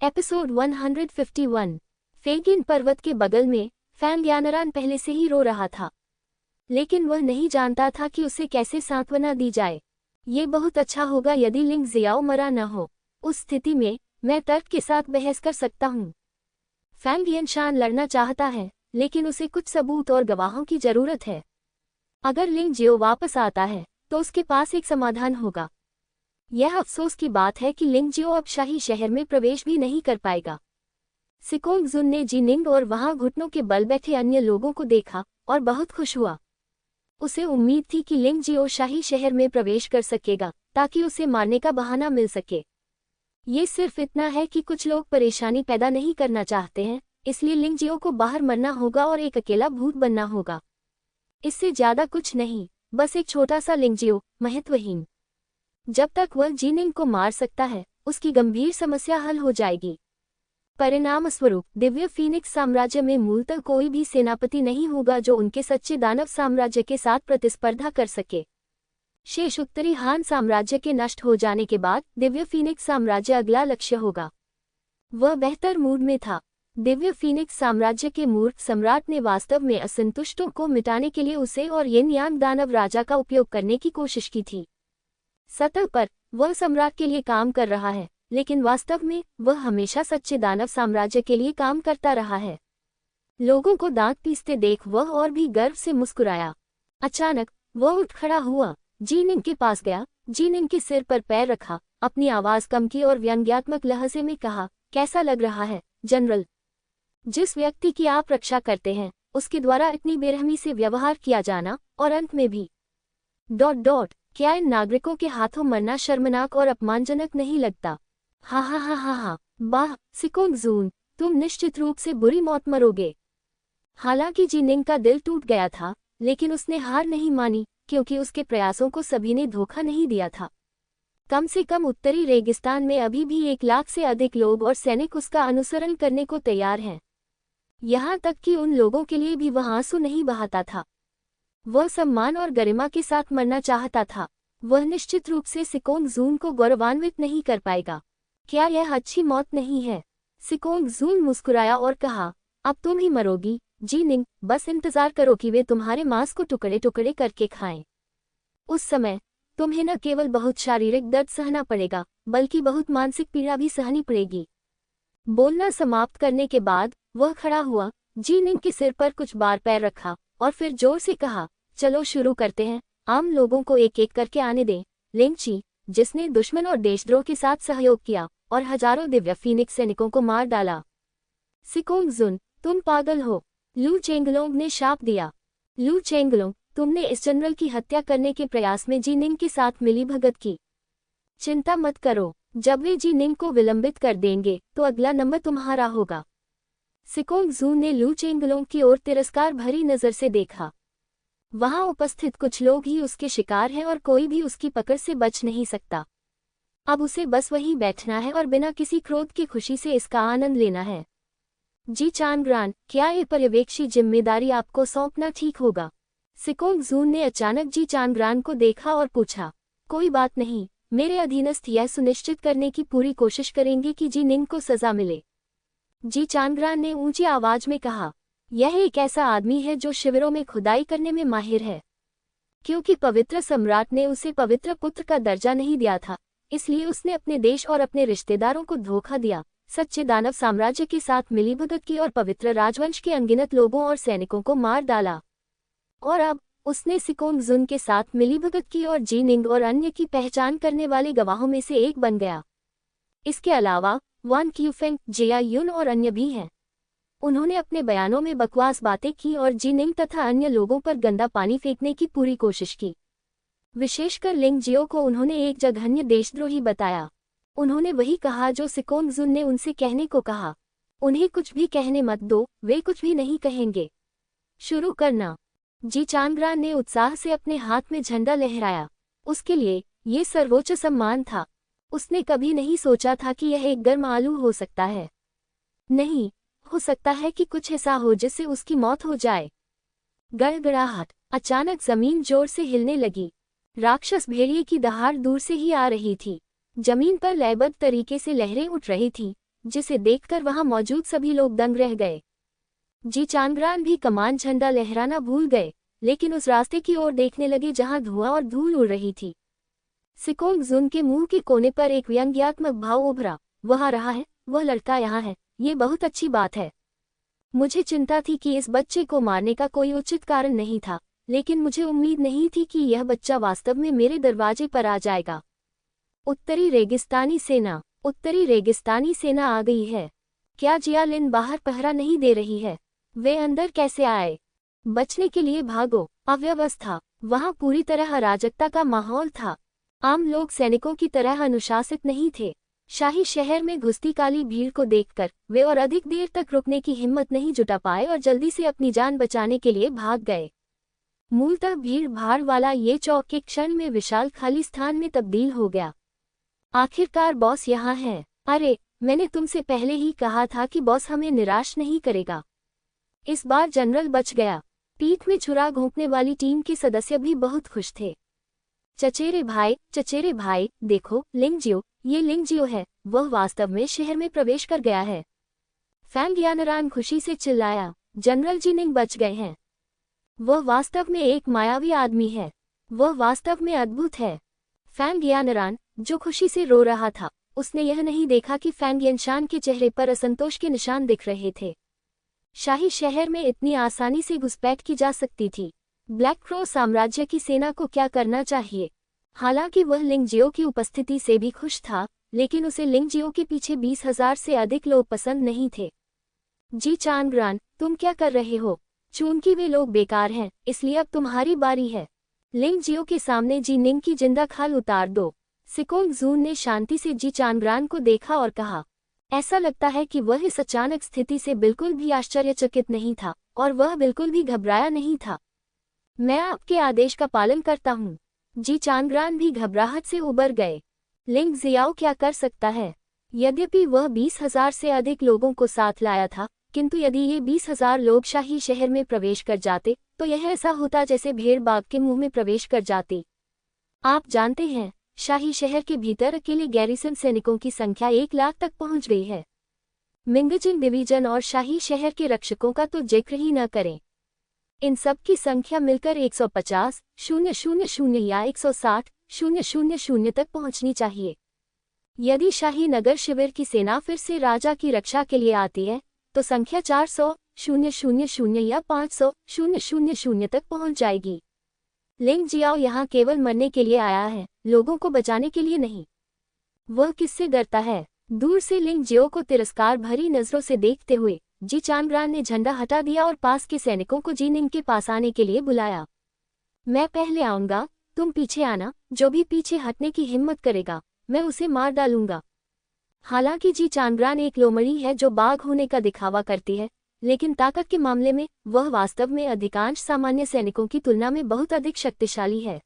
Episode 151। फेगिन पर्वत के बगल में फैंग्यानरान पहले से ही रो रहा था, लेकिन वह नहीं जानता था कि उसे कैसे सांत्वना दी जाए। ये बहुत अच्छा होगा यदि लिंग जियाओ मरा न हो। उस स्थिति में मैं तर्क के साथ बहस कर सकता हूँ। फैंगियनशान लड़ना चाहता है, लेकिन उसे कुछ सबूत और गवाहों की जरूरत है। अगर लिंग जियो वापस आता है तो उसके पास एक समाधान होगा। यह अफसोस की बात है कि लिंग जियो अब शाही शहर में प्रवेश भी नहीं कर पाएगा। सिकोंग जुन ने जिनिंग और वहां घुटनों के बल बैठे अन्य लोगों को देखा और बहुत खुश हुआ। उसे उम्मीद थी कि लिंग जियो शाही शहर में प्रवेश कर सकेगा ताकि उसे मारने का बहाना मिल सके। ये सिर्फ इतना है कि कुछ लोग परेशानी पैदा नहीं करना चाहते हैं, इसलिए लिंग जियो को बाहर मरना होगा और एक अकेला भूत बनना होगा। इससे ज्यादा कुछ नहीं, बस एक छोटा सा लिंग जियो, महत्वहीन। जब तक वह जिनिंग को मार सकता है, उसकी गंभीर समस्या हल हो जाएगी। परिणामस्वरूप दिव्य फीनिक्स साम्राज्य में मूलतः कोई भी सेनापति नहीं होगा जो उनके सच्चे दानव साम्राज्य के साथ प्रतिस्पर्धा कर सके। शेष उत्तरी हान साम्राज्य के नष्ट हो जाने के बाद दिव्य फीनिक्स साम्राज्य अगला लक्ष्य होगा। वह बेहतर मूड में था। दिव्य फीनिक्स साम्राज्य के मूर्ख सम्राट ने वास्तव में असंतुष्टों को मिटाने के लिए उसे और येन यांग दानव राजा का उपयोग करने की कोशिश की थी। सतह पर वह सम्राट के लिए काम कर रहा है, लेकिन वास्तव में वह हमेशा सच्चे दानव साम्राज्य के लिए काम करता रहा है। लोगों को दांत पीसते देख वह और भी गर्व से मुस्कुराया। अचानक वह उठ खड़ा हुआ, जिनिंग के पास गया, जिनिंग के सिर पर पैर रखा, अपनी आवाज कम की और व्यंग्यात्मक लहजे में कहा, कैसा लग रहा है जनरल? जिस व्यक्ति की आप रक्षा करते हैं उसके द्वारा इतनी बेरहमी से व्यवहार किया जाना, और अंत में भी ... क्या इन नागरिकों के हाथों मरना शर्मनाक और अपमानजनक नहीं लगता? हा हा हा हा हा, वाह सिकोंग जुन, तुम निश्चित रूप से बुरी मौत मरोगे। हालांकि जिनिंग का दिल टूट गया था, लेकिन उसने हार नहीं मानी, क्योंकि उसके प्रयासों को सभी ने धोखा नहीं दिया था। कम से कम उत्तरी रेगिस्तान में अभी भी 1 लाख से अधिक लोग और सैनिक उसका अनुसरण करने को तैयार हैं। यहाँ तक कि उन लोगों के लिए भी वह आंसू नहीं बहाता था। वह सम्मान और गरिमा के साथ मरना चाहता था। वह निश्चित रूप से सिकोंग जुन को गौरवान्वित नहीं कर पाएगा। क्या यह अच्छी मौत नहीं है? सिकोंग जुन मुस्कुराया और कहा, अब तुम ही मरोगी जिनिंग, बस इंतजार करो कि वे तुम्हारे मांस को टुकड़े टुकड़े करके खाएं। उस समय तुम्हें न केवल बहुत शारीरिक दर्द सहना पड़ेगा, बल्कि बहुत मानसिक पीड़ा भी सहनी पड़ेगी। बोलना समाप्त करने के बाद वह खड़ा हुआ, जिनिंग के सिर पर कुछ बार पैर रखा और फिर जोर से कहा, चलो शुरू करते हैं। आम लोगों को एक एक करके आने दें। लिंगची, जिसने दुश्मन और देशद्रोह के साथ सहयोग किया और हजारों दिव्य फीनिक्स सैनिकों को मार डाला। सिकोंग जुन, तुम पागल हो, लू चेंगलोंग ने शाप दिया। लू चेंगलोंग, तुमने इस जनरल की हत्या करने के प्रयास में जिनिंग के साथ मिलीभगत की। चिंता मत करो, जब वे जिनिंग को विलंबित कर देंगे तो अगला नंबर तुम्हारा होगा। सिकोंग जुन ने लू चेंगलोंग की ओर तिरस्कार भरी नजर से देखा। वहां उपस्थित कुछ लोग ही उसके शिकार हैं और कोई भी उसकी पकड़ से बच नहीं सकता। अब उसे बस वहीं बैठना है और बिना किसी क्रोध की खुशी से इसका आनंद लेना है। जी चानग्रान, क्या ये पर्यवेक्षी जिम्मेदारी आपको सौंपना ठीक होगा? सिकोंग जुन ने अचानक जी चानग्रान को देखा और पूछा। कोई बात नहीं, मेरे अधीनस्थ यह सुनिश्चित करने की पूरी कोशिश करेंगे कि जिनिंग को सजा मिले। जी चानग्रान ने ऊंची आवाज में कहा, यह एक ऐसा आदमी है जो शिविरों में खुदाई करने में माहिर है। क्योंकि पवित्र सम्राट ने उसे पवित्र पुत्र का दर्जा नहीं दिया था, इसलिए उसने अपने देश और अपने रिश्तेदारों को धोखा दिया, सच्चे दानव साम्राज्य के साथ मिलीभगत की और पवित्र राजवंश के अनगिनत लोगों और सैनिकों को मार डाला। और अब उसने सिकोंग जुन के साथ मिलीभगत की और जिनिंग और अन्य की पहचान करने वाले गवाहों में से एक बन गया। इसके अलावा वान क्यूफेंग, जिया युन और अन्य भी हैं। उन्होंने अपने बयानों में बकवास बातें की और जिनिंग तथा अन्य लोगों पर गंदा पानी फेंकने की पूरी कोशिश की। विशेषकर लिंग जियो को उन्होंने एक जघन्य देशद्रोही बताया। उन्होंने वही कहा जो सिकोंग जुन ने उनसे कहने को कहा। उन्हें कुछ भी कहने मत दो, वे कुछ भी नहीं कहेंगे। शुरू करना। जी चानग्रान ने उत्साह से अपने हाथ में झंडा लहराया। उसके लिए ये सर्वोच्च सम्मान था। उसने कभी नहीं सोचा था कि यह एक गर्म आलू हो सकता है। नहीं, हो सकता है कि कुछ ऐसा हो जिससे उसकी मौत हो जाए। गड़गड़ाहट। अचानक जमीन जोर से हिलने लगी। राक्षस भेड़िए की दहाड़ दूर से ही आ रही थी। जमीन पर लयबद्ध तरीके से लहरें उठ रही थीं, जिसे देखकर वहां मौजूद सभी लोग दंग रह गए। जी चांगरान भी कमान झंडा लहराना भूल गए, लेकिन उस रास्ते की ओर देखने लगे जहां धुआं और धूल उड़ रही थी। सिकोंग जुन के मुंह के कोने पर एक व्यंग्यात्मक भाव उभरा। वह आ रहा है, वह लड़का यहाँ है, ये बहुत अच्छी बात है। मुझे चिंता थी कि इस बच्चे को मारने का कोई उचित कारण नहीं था, लेकिन मुझे उम्मीद नहीं थी कि यह बच्चा वास्तव में मेरे दरवाजे पर आ जाएगा। उत्तरी रेगिस्तानी सेना आ गई है। क्या जियालिन बाहर पहरा नहीं दे रही है? वे अंदर कैसे आए? बचने के लिए भागो। अव्यवस्था। वहां पूरी तरह अराजकता का माहौल था। आम लोग सैनिकों की तरह अनुशासित नहीं थे। शाही शहर में घुसती काली भीड़ को देखकर वे और अधिक देर तक रुकने की हिम्मत नहीं जुटा पाए और जल्दी से अपनी जान बचाने के लिए भाग गए। मूलतः भीड़ भाड़ वाला ये चौक एक क्षण में विशाल खाली स्थान में तब्दील हो गया। आखिरकार बॉस यहाँ है। अरे, मैंने तुमसे पहले ही कहा था कि बॉस हमें निराश नहीं करेगा। इस बार जनरल बच गया। पीठ में छुरा घोंपने वाली टीम के सदस्य भी बहुत खुश थे। चचेरे भाई, देखो, लिंगजियो, ये लिंगजियो है, वह वास्तव में शहर में प्रवेश कर गया है। फैंग यानरान खुशी से चिल्लाया, जनरल जिनिंग बच गए हैं। वह वास्तव में एक मायावी आदमी है। वह वास्तव में अद्भुत है। फैंग यानरान, जो खुशी से रो रहा था, उसने यह नहीं देखा कि फैंग यनशान के चेहरे पर असंतोष के निशान दिख रहे थे। शाही शहर में इतनी आसानी से घुसपैठ की जा सकती थी। ब्लैक क्रो साम्राज्य की सेना को क्या करना चाहिए? हालांकि वह लिंगजियो की उपस्थिति से भी खुश था, लेकिन उसे लिंगजियो के पीछे 20,000 से अधिक लोग पसंद नहीं थे। जी चांगरान, तुम क्या कर रहे हो? चूंकि वे लोग बेकार हैं, इसलिए अब तुम्हारी बारी है। लिंगजियो के सामने जी निंग की जिंदा खाल उतार दो। सिकोंग जून ने शांति से जी चांगरान को देखा और कहा। ऐसा लगता है कि वह इस अचानक स्थिति से बिल्कुल भी आश्चर्यचकित नहीं था, और वह बिल्कुल भी घबराया नहीं था। मैं आपके आदेश का पालन करता हूँ। जी चांगरान भी घबराहट से उबर गए। लिंग जियाओ क्या कर सकता है? यद्यपि वह 20,000 से अधिक लोगों को साथ लाया था, किंतु यदि ये 20,000 लोग शाही शहर में प्रवेश कर जाते, तो यह ऐसा होता जैसे भेड़ बाघ के मुंह में प्रवेश कर जाती। आप जानते हैं, शाही शहर के भीतर अकेले गैरिसन सैनिकों की संख्या 1 लाख तक पहुंच गई है। मिंगजिंग डिवीजन और शाही शहर के रक्षकों का तो जिक्र ही न करें। इन सब की संख्या मिलकर 150,000 या 160,000 तक पहुंचनी चाहिए। यदि शाही नगर शिविर की सेना फिर से राजा की रक्षा के लिए आती है, तो संख्या 400,000 या 500,000 तक पहुंच जाएगी। लिंग जियाओ यहाँ केवल मरने के लिए आया है, लोगों को बचाने के लिए नहीं। वह किससे डरता है? दूर से लिंग जियो को तिरस्कार भरी नजरों से देखते हुए जी चांगरान ने झंडा हटा दिया और पास के सैनिकों को जी निंग के पास आने के लिए बुलाया। मैं पहले आऊंगा, तुम पीछे आना। जो भी पीछे हटने की हिम्मत करेगा, मैं उसे मार डालूंगा। हालांकि जी चांगरान एक लोमड़ी है जो बाघ होने का दिखावा करती है, लेकिन ताकत के मामले में वह वास्तव में अधिकांश सामान्य सैनिकों की तुलना में बहुत अधिक शक्तिशाली है।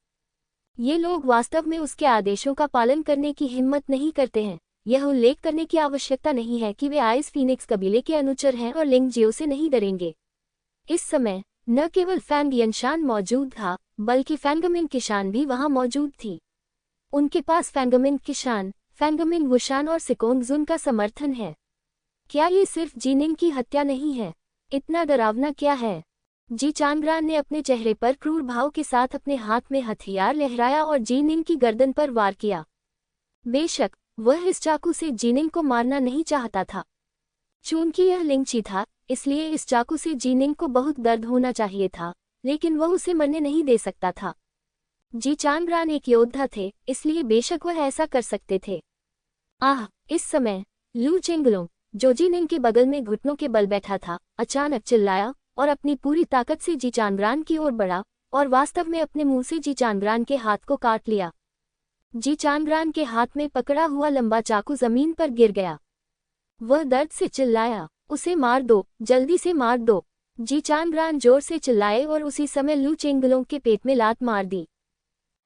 ये लोग वास्तव में उसके आदेशों का पालन करने की हिम्मत नहीं करते हैं। यह उल्लेख करने की आवश्यकता नहीं है कि वे आइस फीनिक्स कबीले के अनुचर हैं और लिंग जियो से नहीं डरेंगे। इस समय न केवल फैंग यनशान मौजूद था, बल्कि फैंगमिंग किशान भी वहां मौजूद थी। उनके पास फैंगमिंग किशान, फैंगमिंग वुशान और सिकोंग जुन का समर्थन है। क्या ये सिर्फ जीनिंग की हत्या नहीं है? इतना डरावना क्या है? जी चांगरान ने अपने चेहरे पर क्रूर भाव के साथ अपने हाथ में हथियार लहराया और जीनिंग की गर्दन पर वार किया। बेशक वह इस चाकू से जीनिंग को मारना नहीं चाहता था। चूंकि यह लिंगची था, इसलिए इस चाकू से जीनिंग को बहुत दर्द होना चाहिए था, लेकिन वह उसे मरने नहीं दे सकता था। जी चांगरान एक योद्धा थे, इसलिए बेशक वह ऐसा कर सकते थे। इस समय लू चेंगलोंग, जो जीनिंग के बगल में घुटनों के बल बैठा था, अचानक चिल्लाया और अपनी पूरी ताकत से जी चांगरान की ओर बढ़ा और वास्तव में अपने मुंह से जी चांगरान के हाथ को काट लिया। जी चांगरान के हाथ में पकड़ा हुआ लंबा चाकू जमीन पर गिर गया। वह दर्द से चिल्लाया, उसे मार दो, जल्दी से मार दो। जी चांगरान जोर से चिल्लाए और उसी समय लू चेंगलोंग के पेट में लात मार दी।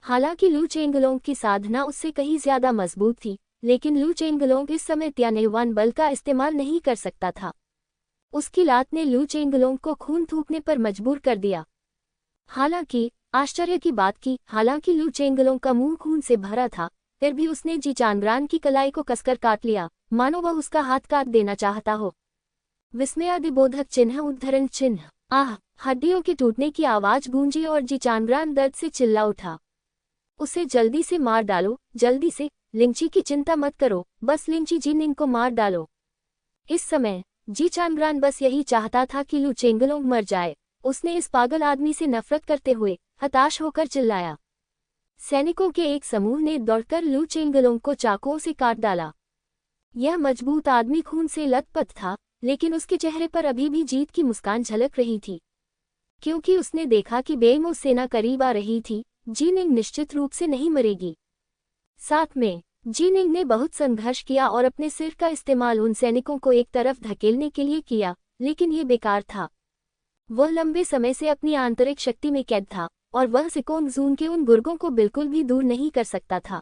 हालांकि लू चेंगलोंग की साधना उससे कहीं ज्यादा मजबूत थी, लेकिन लू चेंगलोंग इस समय त्यानेवान बल का इस्तेमाल नहीं कर सकता था। उसकी लात ने लू चेंगलोंग को खून थूकने पर मजबूर कर दिया। हालांकि आश्चर्य की बात की, हालांकि लू चेंगलोंग का मुंह खून से भरा था, फिर भी उसने जी चांद्रान की कलाई को कसकर काट लिया, मानो वह उसका हाथ काट देना चाहता हो। विस्मयादिबोधक चिन्ह, उद्धरण चिन्ह। आह! हड्डियों के टूटने की आवाज गूंजी और जी चांद्रान दर्द से चिल्ला उठा। उसे जल्दी से मार डालो, जल्दी से। लिंची की चिंता मत करो, बस लिंची जिनिंग को मार डालो। इस समय जी चांद्रान बस यही चाहता था कि लू चेंगलोंग मर जाए। उसने इस पागल आदमी से नफरत करते हुए हताश होकर चिल्लाया। सैनिकों के एक समूह ने दौड़कर लू चेंगलोंग को चाकुओं से काट डाला। यह मजबूत आदमी खून से लथपथ था, लेकिन उसके चेहरे पर अभी भी जीत की मुस्कान झलक रही थी, क्योंकि उसने देखा कि बेईमान सेना करीब आ रही थी। जिनिंग निश्चित रूप से नहीं मरेगी। साथ में जिनिंग ने बहुत संघर्ष किया और अपने सिर का इस्तेमाल उन सैनिकों को एक तरफ धकेलने के लिए किया, लेकिन ये बेकार था। वह लंबे समय से अपनी आंतरिक शक्ति में कैद था और वह सिकोंग जून के उन गुर्गों को बिल्कुल भी दूर नहीं कर सकता था।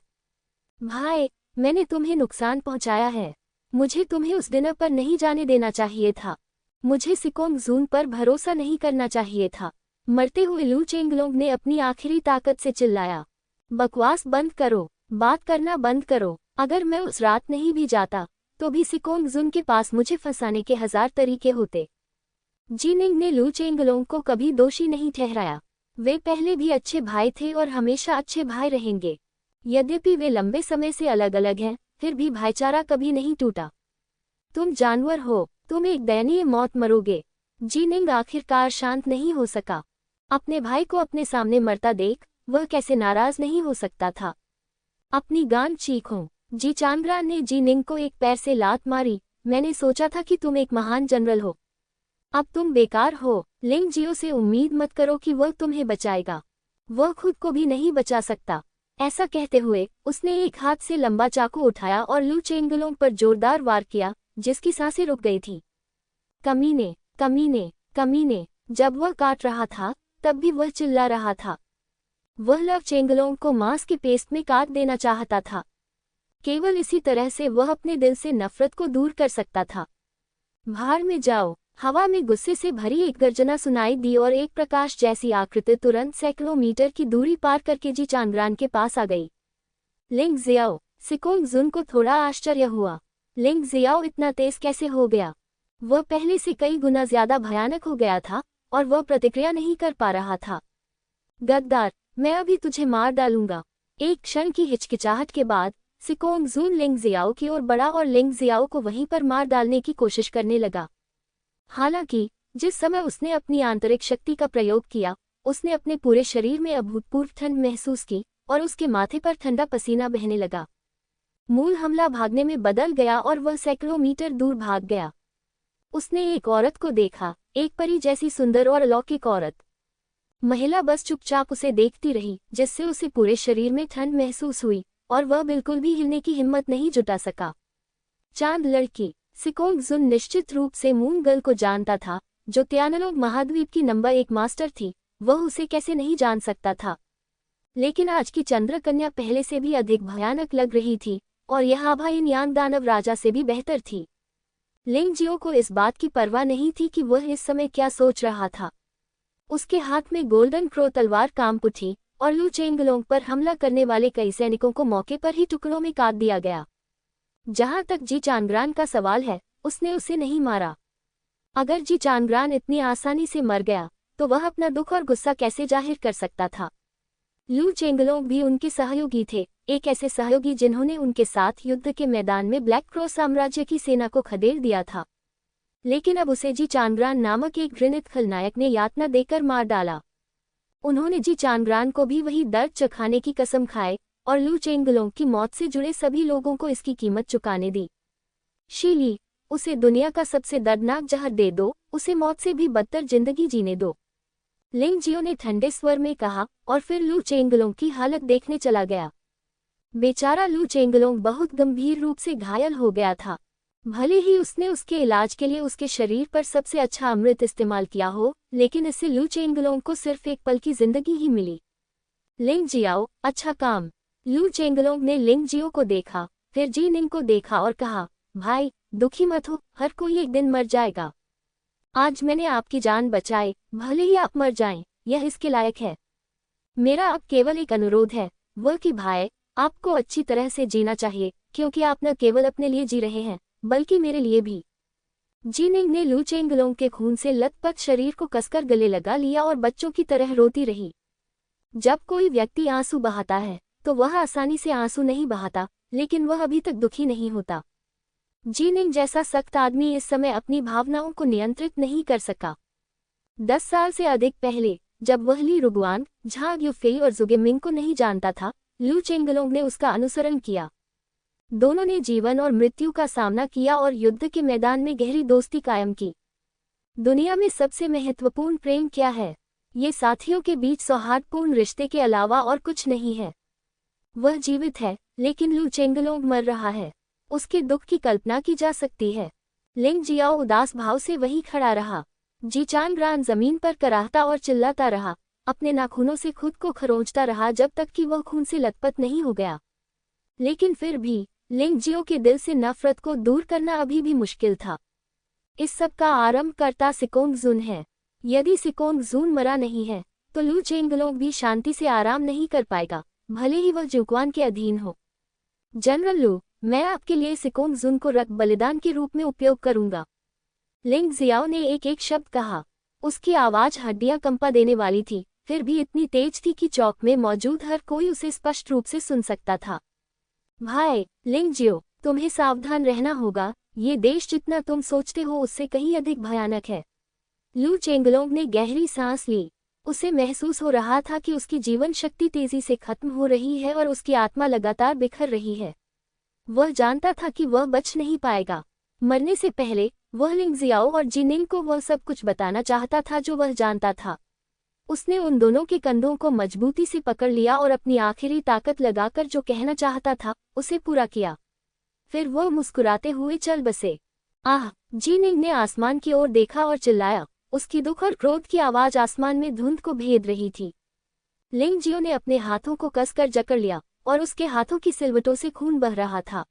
भाई, मैंने तुम्हें नुकसान पहुंचाया है। मुझे तुम्हें उस डिनर पर नहीं जाने देना चाहिए था। मुझे सिकोंग जून पर भरोसा नहीं करना चाहिए था। मरते हुए लू चेंगलोंग ने अपनी आखिरी ताकत से चिल्लाया। बकवास बंद करो, बात करना बंद करो। अगर मैं उस रात नहीं भी जाता तो भी सिकोंग जून के पास मुझे फंसाने के 1000 तरीके होते। जिनिंग ने लू चेंगलोंग को कभी दोषी नहीं ठहराया। वे पहले भी अच्छे भाई थे और हमेशा अच्छे भाई रहेंगे। यद्यपि वे लंबे समय से अलग अलग हैं, फिर भी भाईचारा कभी नहीं टूटा। तुम जानवर हो, तुम एक दयनीय मौत मरोगे। जिनिंग आखिरकार शांत नहीं हो सका। अपने भाई को अपने सामने मरता देख वह कैसे नाराज नहीं हो सकता था। अपनी गांड चीखों। जी चांद्रान ने जिनिंग को एक पैर से लात मारी। मैंने सोचा था कि तुम एक महान जनरल हो। अब तुम बेकार हो। लिंग जियो से उम्मीद मत करो कि वह तुम्हें बचाएगा। वह खुद को भी नहीं बचा सकता। ऐसा कहते हुए उसने एक हाथ से लंबा चाकू उठाया और लू चेंगलोंग पर जोरदार वार किया, जिसकी सांसें रुक गई थी। कमीने, कमीने, कमीने। जब वह काट रहा था तब भी वह चिल्ला रहा था। वह लव चेंगलोंग को मांस के पेस्ट में काट देना चाहता था। केवल इसी तरह से वह अपने दिल से नफरत को दूर कर सकता था। भाड़ में जाओ। हवा में गुस्से से भरी एक गर्जना सुनाई दी और एक प्रकाश जैसी आकृति तुरंत सैकड़ों मीटर की दूरी पार करके जी चांद्रान के पास आ गई। लिंग जियाओ। सिकोंग जुन को थोड़ा आश्चर्य हुआ। लिंग जियाओ इतना तेज कैसे हो गया? वह पहले से कई गुना ज्यादा भयानक हो गया था और वह प्रतिक्रिया नहीं कर पा रहा था। गद्दार, मैं अभी तुझे मार डालूंगा। एक क्षण की हिचकिचाहट के बाद सिकोंग जून लिंग जियाओ की ओर बढ़ा और लिंग जियाओ को वहीं पर मार डालने की कोशिश करने लगा। हालांकि जिस समय उसने अपनी आंतरिक शक्ति का प्रयोग किया, उसने अपने पूरे शरीर में अभूतपूर्व ठंड महसूस की और उसके माथे पर ठंडा पसीना बहने लगा। मूल हमला भागने में बदल गया और वह सैकड़ों मीटर दूर भाग गया। उसने एक औरत को देखा, एक परी जैसी सुंदर और अलौकिक औरत। महिला बस चुपचाप उसे देखती रही, जिससे उसे पूरे शरीर में ठंड महसूस हुई और वह बिल्कुल भी हिलने की हिम्मत नहीं जुटा सका। चांद लड़की। सिकोंग जुन निश्चित रूप से मून गर्ल को जानता था, जो त्यानलोग महाद्वीप की नंबर 1 मास्टर थी। वह उसे कैसे नहीं जान सकता था। लेकिन आज की चंद्रकन्या पहले से भी अधिक भयानक लग रही थी और यह आभा इन यांग दानव राजा से भी बेहतर थी। लिंग जियो को इस बात की परवाह नहीं थी कि वह इस समय क्या सोच रहा था। उसके हाथ में गोल्डन क्रो तलवार कांप उठी और लू चेंगलोंग पर हमला करने वाले कई सैनिकों को मौके पर ही टुकड़ों में काट दिया गया। जहां तक जी चांद्रान का सवाल है, उसने उसे नहीं मारा। अगर जी चांद्रान इतनी आसानी से मर गया तो वह अपना दुख और गुस्सा कैसे जाहिर कर सकता था। लू चेंगलोंग भी उनके सहयोगी थे, एक ऐसे सहयोगी जिन्होंने उनके साथ युद्ध के मैदान में ब्लैक क्रो साम्राज्य की सेना को खदेड़ दिया था। लेकिन अब उसे जी चांद्रान नामक एक घृणित खलनायक ने यातना देकर मार डाला। उन्होंने जी चांद्रान को भी वही दर्द चखाने की कसम खाए और लू चेंगलोंग की मौत से जुड़े सभी लोगों को इसकी कीमत चुकाने दी। शीली, उसे दुनिया का सबसे दर्दनाक जहर दे दो, उसे मौत से भी बदतर जिंदगी जीने दो। लिंग जियो ने ठंडे स्वर में कहा और फिर लू चेंगलोंग की हालत देखने चला गया। बेचारा लू चेंगलोंग बहुत गंभीर रूप से घायल हो गया था। भले ही उसने उसके इलाज के लिए उसके शरीर पर सबसे अच्छा अमृत इस्तेमाल किया हो, लेकिन इससे लू चेंगलोंग को सिर्फ एक पल की जिंदगी ही मिली। लिंग जियाओ, अच्छा काम। लू चेंगलोंग ने लिंग जियो को देखा, फिर जिनिंग को देखा और कहा, भाई दुखी मत हो, हर कोई एक दिन मर जाएगा। आज मैंने आपकी जान बचाई, भले ही आप मर जाएं, यह इसके लायक है। मेरा अब केवल एक अनुरोध है, वह कि भाई आपको अच्छी तरह से जीना चाहिए, क्योंकि आप न केवल अपने लिए जी रहे हैं, बल्कि मेरे लिए भी। जीनिंग ने लू चेंगलोंग के खून से लथपथ शरीर को कसकर गले लगा लिया और बच्चों की तरह रोती रही। जब कोई व्यक्ति आंसू बहाता है तो वह आसानी से आंसू नहीं बहाता, लेकिन वह अभी तक दुखी नहीं होता। जीनिंग जैसा सख्त आदमी इस समय अपनी भावनाओं को नियंत्रित नहीं कर सका। 10 साल से अधिक पहले, जब वह ली रुगुआन, झांग यूफेई और जुगेमिंग को नहीं जानता था, लू चेंगलोंग ने उसका अनुसरण किया। दोनों ने जीवन और मृत्यु का सामना किया और युद्ध के मैदान में गहरी दोस्ती कायम की। दुनिया में सबसे महत्वपूर्ण प्रेम क्या है? ये साथियों के बीच सौहार्दपूर्ण रिश्ते के अलावा और कुछ नहीं है। वह जीवित है, लेकिन लू चेंगलोंग मर रहा है। उसके दुख की कल्पना की जा सकती है। लिंग जियाओ उदास भाव से वहीं खड़ा रहा। जीचान ग्रान जमीन पर कराहता और चिल्लाता रहा, अपने नाखूनों से खुद को खरोंचता रहा जब तक कि वह खून से लथपथ नहीं हो गया। लेकिन फिर भी लिंग जियो के दिल से नफरत को दूर करना अभी भी मुश्किल था। इस सब का आरंभकर्ता सिकोंग जुन है। यदि सिकोंग जुन मरा नहीं है, तो लू चेंगलोंग भी शांति से आराम नहीं कर पाएगा, भले ही वह जुक्वान के अधीन हो। जनरल लू, मैं आपके लिए सिकोंग जुन को रक्त बलिदान के रूप में उपयोग करूंगा। लिंग जियाओ ने एक एक शब्द कहा। उसकी आवाज हड्डियां कंपा देने वाली थी, फिर भी इतनी तेज थी कि चौक में मौजूद हर कोई उसे स्पष्ट रूप से सुन सकता था। भाई लिंग जियो, तुम्हें सावधान रहना होगा। ये देश जितना तुम सोचते हो उससे कहीं अधिक भयानक है। लू चेंगलोंग ने गहरी सांस ली। उसे महसूस हो रहा था कि उसकी जीवन शक्ति तेजी से खत्म हो रही है और उसकी आत्मा लगातार बिखर रही है। वह जानता था कि वह बच नहीं पाएगा। मरने से पहले वह लिंग जियाओ और जीनिंग को वह सब कुछ बताना चाहता था जो वह जानता था। उसने उन दोनों के कंधों को मजबूती से पकड़ लिया और अपनी आखिरी ताकत लगाकर जो कहना चाहता था उसे पूरा किया। फिर वह मुस्कुराते हुए चल बसे। आह! जीनिंग ने आसमान की ओर देखा और चिल्लाया। उसकी दुख और क्रोध की आवाज आसमान में धुंध को भेद रही थी। लिंग जियो ने अपने हाथों को कसकर जकड़ लिया और उसके हाथों की सिलवटों से खून बह रहा था।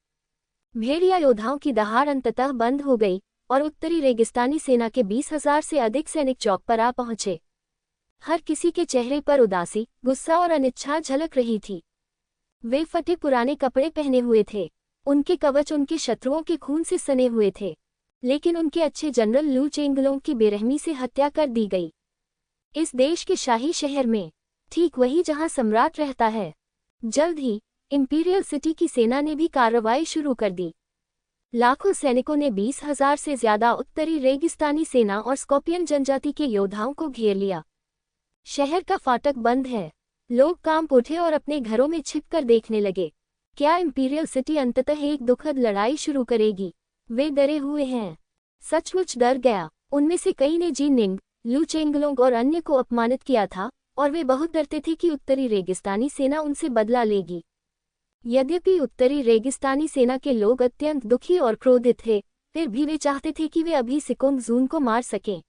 भेड़िया योद्धाओं की दहाड़ अंततः बंद हो गई और उत्तरी रेगिस्तानी सेना के 20,000 से अधिक सैनिक चौक पर आ पहुंचे। हर किसी के चेहरे पर उदासी, गुस्सा और अनिच्छा झलक रही थी। वे फटे पुराने कपड़े पहने हुए थे। उनके कवच उनके शत्रुओं के खून से सने हुए थे, लेकिन उनके अच्छे जनरल लू चेंगलोंग की बेरहमी से हत्या कर दी गई। इस देश के शाही शहर में, ठीक वही जहां सम्राट रहता है। जल्द ही इंपीरियल सिटी की सेना ने भी कार्रवाई शुरू कर दी। लाखों सैनिकों ने 20,000 से ज्यादा उत्तरी रेगिस्तानी सेना और स्कॉर्पियन जनजाति के योद्धाओं को घेर लिया। शहर का फाटक बंद है। लोग कांप उठे और अपने घरों में छिपकर देखने लगे। क्या इंपीरियल सिटी अंततः एक दुखद लड़ाई शुरू करेगी? वे डरे हुए हैं। सचमुच डर गया। उनमें से कई ने जीनिंग, लू चेंगलोंग और अन्य को अपमानित किया था और वे बहुत डरते थे कि उत्तरी रेगिस्तानी सेना उनसे बदला लेगी। यद्यपि उत्तरी रेगिस्तानी सेना के लोग अत्यंत दुखी और क्रोधित थे, फिर भी वे चाहते थे कि वे अभी सिकोंग जुन को मार सकें।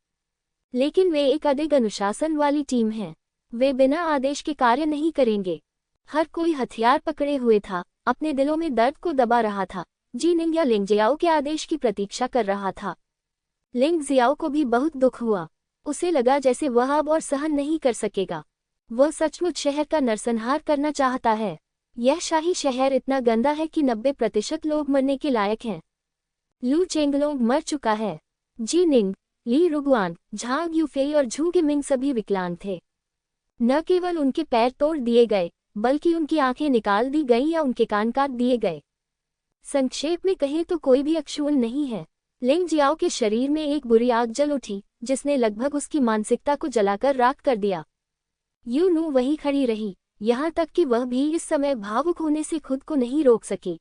लेकिन वे एक अडिग अनुशासन वाली टीम है। वे बिना आदेश के कार्य नहीं करेंगे। हर कोई हथियार पकड़े हुए था, अपने दिलों में दर्द को दबा रहा था। जीनिंग या लिंग जियाओ के आदेश की प्रतीक्षा कर रहा था। लिंग जियाओ को भी बहुत दुख हुआ। उसे लगा जैसे वह अब और सहन नहीं कर सकेगा। वह सचमुच शहर का नरसंहार करना चाहता है। यह शाही शहर इतना गंदा है कि 90% लोग मरने के लायक हैं। लू चेंगलोंग मर चुका है। जीनिंग, ली रुगुआन, झांग यूफेई और झूगेमिंग सभी विकलांग थे। न केवल उनके पैर तोड़ दिए गए, बल्कि उनकी आंखें निकाल दी गईं या उनके कान काट दिए गए। संक्षेप में कहें तो कोई भी अक्षुण्ण नहीं है। लिंग जियाओ के शरीर में एक बुरी आग जल उठी, जिसने लगभग उसकी मानसिकता को जलाकर राख कर दिया। यूनू वहीं खड़ी रही, यहाँ तक कि वह भी इस समय भावुक होने से खुद को नहीं रोक सकी।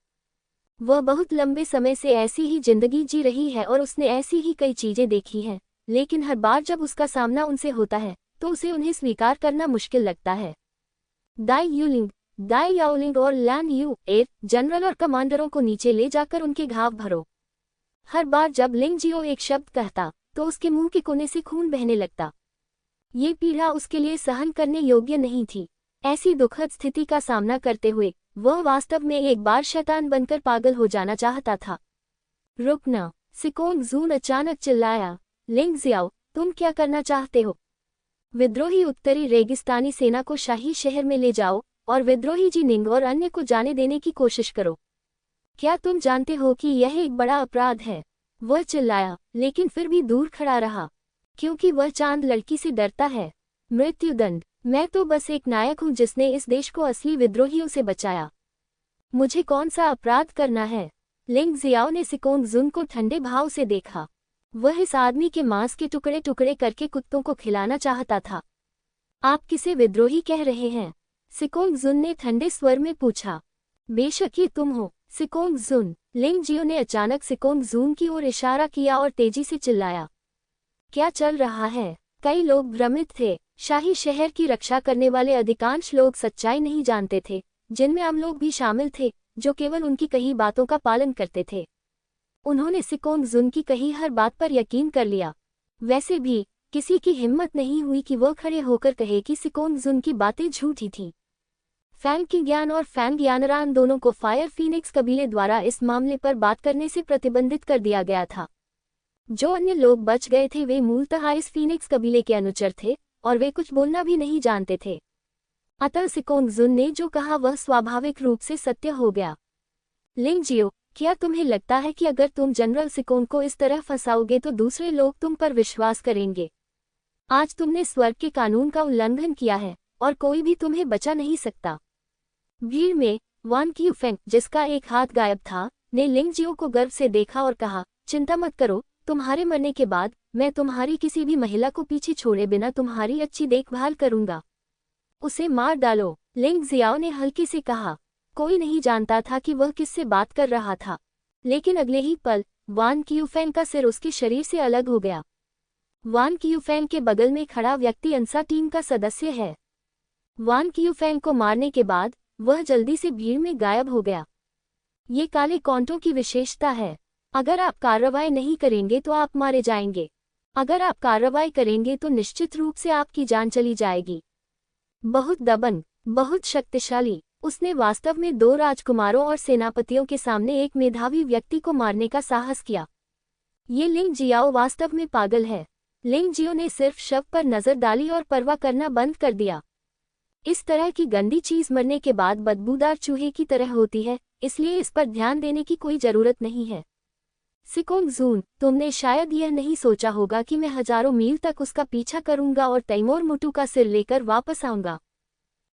वह बहुत लंबे समय से ऐसी ही जिंदगी जी रही है और उसने ऐसी ही कई चीजें देखी हैं, लेकिन हर बार जब उसका सामना उनसे होता है तो उसे उन्हें स्वीकार करना मुश्किल लगता है। दाई यूलिंग, दाई याओलिंग और लैन यू एर, जनरल और कमांडरों को नीचे ले जाकर उनके घाव भरो। हर बार जब लिंग जियो एक शब्द कहता तो उसके मुंह के कोने से खून बहने लगता। ये पीड़ा उसके लिए सहन करने योग्य नहीं थी। ऐसी दुखद स्थिति का सामना करते हुए वह वास्तव में एक बार शैतान बनकर पागल हो जाना चाहता था। रुकना! सिकोंग जुन अचानक चिल्लाया। लिंग जियाओ, तुम क्या करना चाहते हो? विद्रोही उत्तरी रेगिस्तानी सेना को शाही शहर में ले जाओ और विद्रोही जिनिंग और अन्य को जाने देने की कोशिश करो। क्या तुम जानते हो कि यह एक बड़ा अपराध है? वह चिल्लाया, लेकिन फिर भी दूर खड़ा रहा, क्योंकि वह चांद लड़की से डरता है। मृत्युदंड? मैं तो बस एक नायक हूँ जिसने इस देश को असली विद्रोहियों से बचाया। मुझे कौन सा अपराध करना है? लिंग जियाओ ने सिकोंग जुन को ठंडे भाव से देखा। वह इस आदमी के मांस के टुकड़े टुकड़े करके कुत्तों को खिलाना चाहता था। आप किसे विद्रोही कह रहे हैं? सिकोंग जुन ने ठंडे स्वर में पूछा। बेशक ये तुम हो, सिकोंग जुन। लिंग जियो ने अचानक सिकोंग जुन की ओर इशारा किया और तेजी से चिल्लाया। क्या चल रहा है? कई लोग भ्रमित थे। शाही शहर की रक्षा करने वाले अधिकांश लोग सच्चाई नहीं जानते थे, जिनमें हम लोग भी शामिल थे, जो केवल उनकी कही बातों का पालन करते थे। उन्होंने सिकोंग जुन की कही हर बात पर यकीन कर लिया। वैसे भी किसी की हिम्मत नहीं हुई कि वह खड़े होकर कहे कि सिकोंग जुन की बातें झूठी थीं। फैंग किंग्यान और फैंग यानरान दोनों को फायर फीनिक्स कबीले द्वारा इस मामले पर बात करने से प्रतिबंधित कर दिया गया था। जो अन्य लोग बच गए थे वे मूलतः इस फीनिक्स कबीले के अनुचर थे, और वे कुछ बोलना भी नहीं जानते थे। अतः सिकोंग जुन ने जो कहा वह स्वाभाविक रूप से सत्य हो गया। लिंग जियो, क्या तुम्हें लगता है कि अगर तुम जनरल सिकोंग को इस तरह फंसाओगे तो दूसरे लोग तुम पर विश्वास करेंगे? आज तुमने स्वर्ग के कानून का उल्लंघन किया है, और कोई भी तुम्हें बचा नहीं सकता। भीड़ में वान क्यूफेंग, जिसका एक हाथ गायब था, ने लिंग जियो को गर्व से देखा और कहा, चिंता मत करो, तुम्हारे मरने के बाद मैं तुम्हारी किसी भी महिला को पीछे छोड़े बिना तुम्हारी अच्छी देखभाल करूंगा। उसे मार डालो। लिंग जियाओ ने हल्के से कहा। कोई नहीं जानता था कि वह किससे बात कर रहा था, लेकिन अगले ही पल वान क्यूफेंग का सिर उसके शरीर से अलग हो गया। वान क्यूफेंग के बगल में खड़ा व्यक्ति अंसा टीम का सदस्य है। वान क्यूफेंग को मारने के बाद वह जल्दी से भीड़ में गायब हो गया। ये काले कौंटों की विशेषता है। अगर आप कार्रवाई नहीं करेंगे तो आप मारे जाएंगे। अगर आप कार्रवाई करेंगे तो निश्चित रूप से आपकी जान चली जाएगी। बहुत दबंग, बहुत शक्तिशाली। उसने वास्तव में 2 राजकुमारों और सेनापतियों के सामने एक मेधावी व्यक्ति को मारने का साहस किया। ये लिंग जियाओ वास्तव में पागल है। लिंग जियो ने सिर्फ शव पर नजर डाली और परवाह करना बंद कर दिया। इस तरह की गंदी चीज मरने के बाद बदबूदार चूहे की तरह होती है, इसलिए इस पर ध्यान देने की कोई जरूरत नहीं है। सिकोंग जुन, तुमने शायद यह नहीं सोचा होगा कि मैं हजारों मील तक उसका पीछा करूंगा और तैमूर मुटू का सिर लेकर वापस आऊंगा।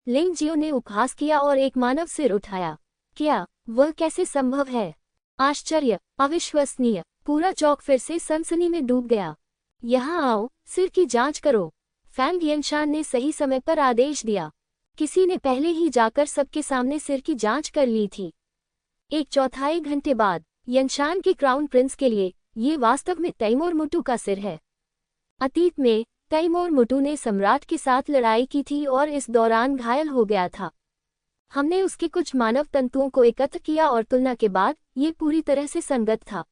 लिंग जियो ने उपहास किया और एक मानव सिर उठाया। क्या वह कैसे संभव है? आश्चर्य, अविश्वसनीय। पूरा चौक फिर से सनसनी में डूब गया। यहाँ आओ, सिर की जांच करो। फैंग यनशान ने सही समय पर आदेश दिया। किसी ने पहले ही जाकर सबके सामने सिर की जांच कर ली थी। 1/4 घंटे बाद यनशान के क्राउन प्रिंस के लिए ये वास्तव में तैमूर मुटू का सिर है। अतीत में तैमूर मुटू ने सम्राट के साथ लड़ाई की थी और इस दौरान घायल हो गया था। हमने उसके कुछ मानव तंतुओं को एकत्र किया और तुलना के बाद ये पूरी तरह से संगत था।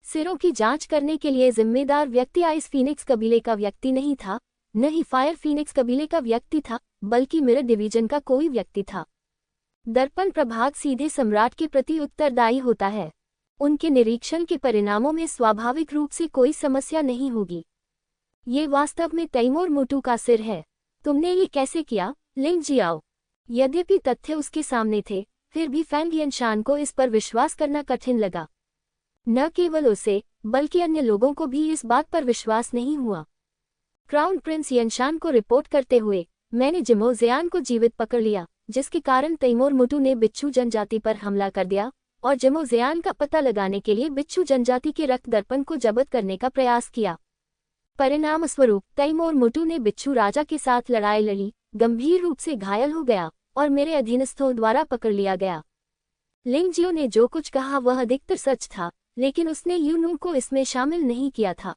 सिरों की जांच करने के लिए जिम्मेदार व्यक्ति आइस फीनिक्स कबीले का व्यक्ति नहीं था, न ही फायर फीनिक्स कबीले का व्यक्ति था, बल्कि मिरर डिवीजन का कोई व्यक्ति था। दर्पण प्रभाग सीधे सम्राट के प्रति उत्तरदायी होता है। उनके निरीक्षण के परिणामों में स्वाभाविक रूप से कोई समस्या नहीं होगी। ये वास्तव में तैमूर मुटू का सिर है। तुमने ये कैसे किया, लिंग जियाओ? यद्यपि तथ्य उसके सामने थे, फिर भी फैंग यनशान को इस पर विश्वास करना कठिन लगा। न केवल उसे, बल्कि अन्य लोगों को भी इस बात पर विश्वास नहीं हुआ। क्राउन प्रिंस यनशान को रिपोर्ट करते हुए, मैंने जिमो जियान को जीवित पकड़ लिया, जिसके कारण तैमूर मुटू ने बिच्छू जनजाति पर हमला कर दिया और जिमो जियान का पता लगाने के लिए बिच्छू जनजाति के रक्त दर्पण को जब्त करने का प्रयास किया। परिणामस्वरूप तैमूर मुटू ने बिच्छू राजा के साथ लड़ाई लड़ी, गंभीर रूप से घायल हो गया और मेरे अधीनस्थों द्वारा पकड़ लिया गया। लिंग जियो ने जो कुछ कहा वह अधिकतर सच था, लेकिन उसने यूनू को इसमें शामिल नहीं किया था।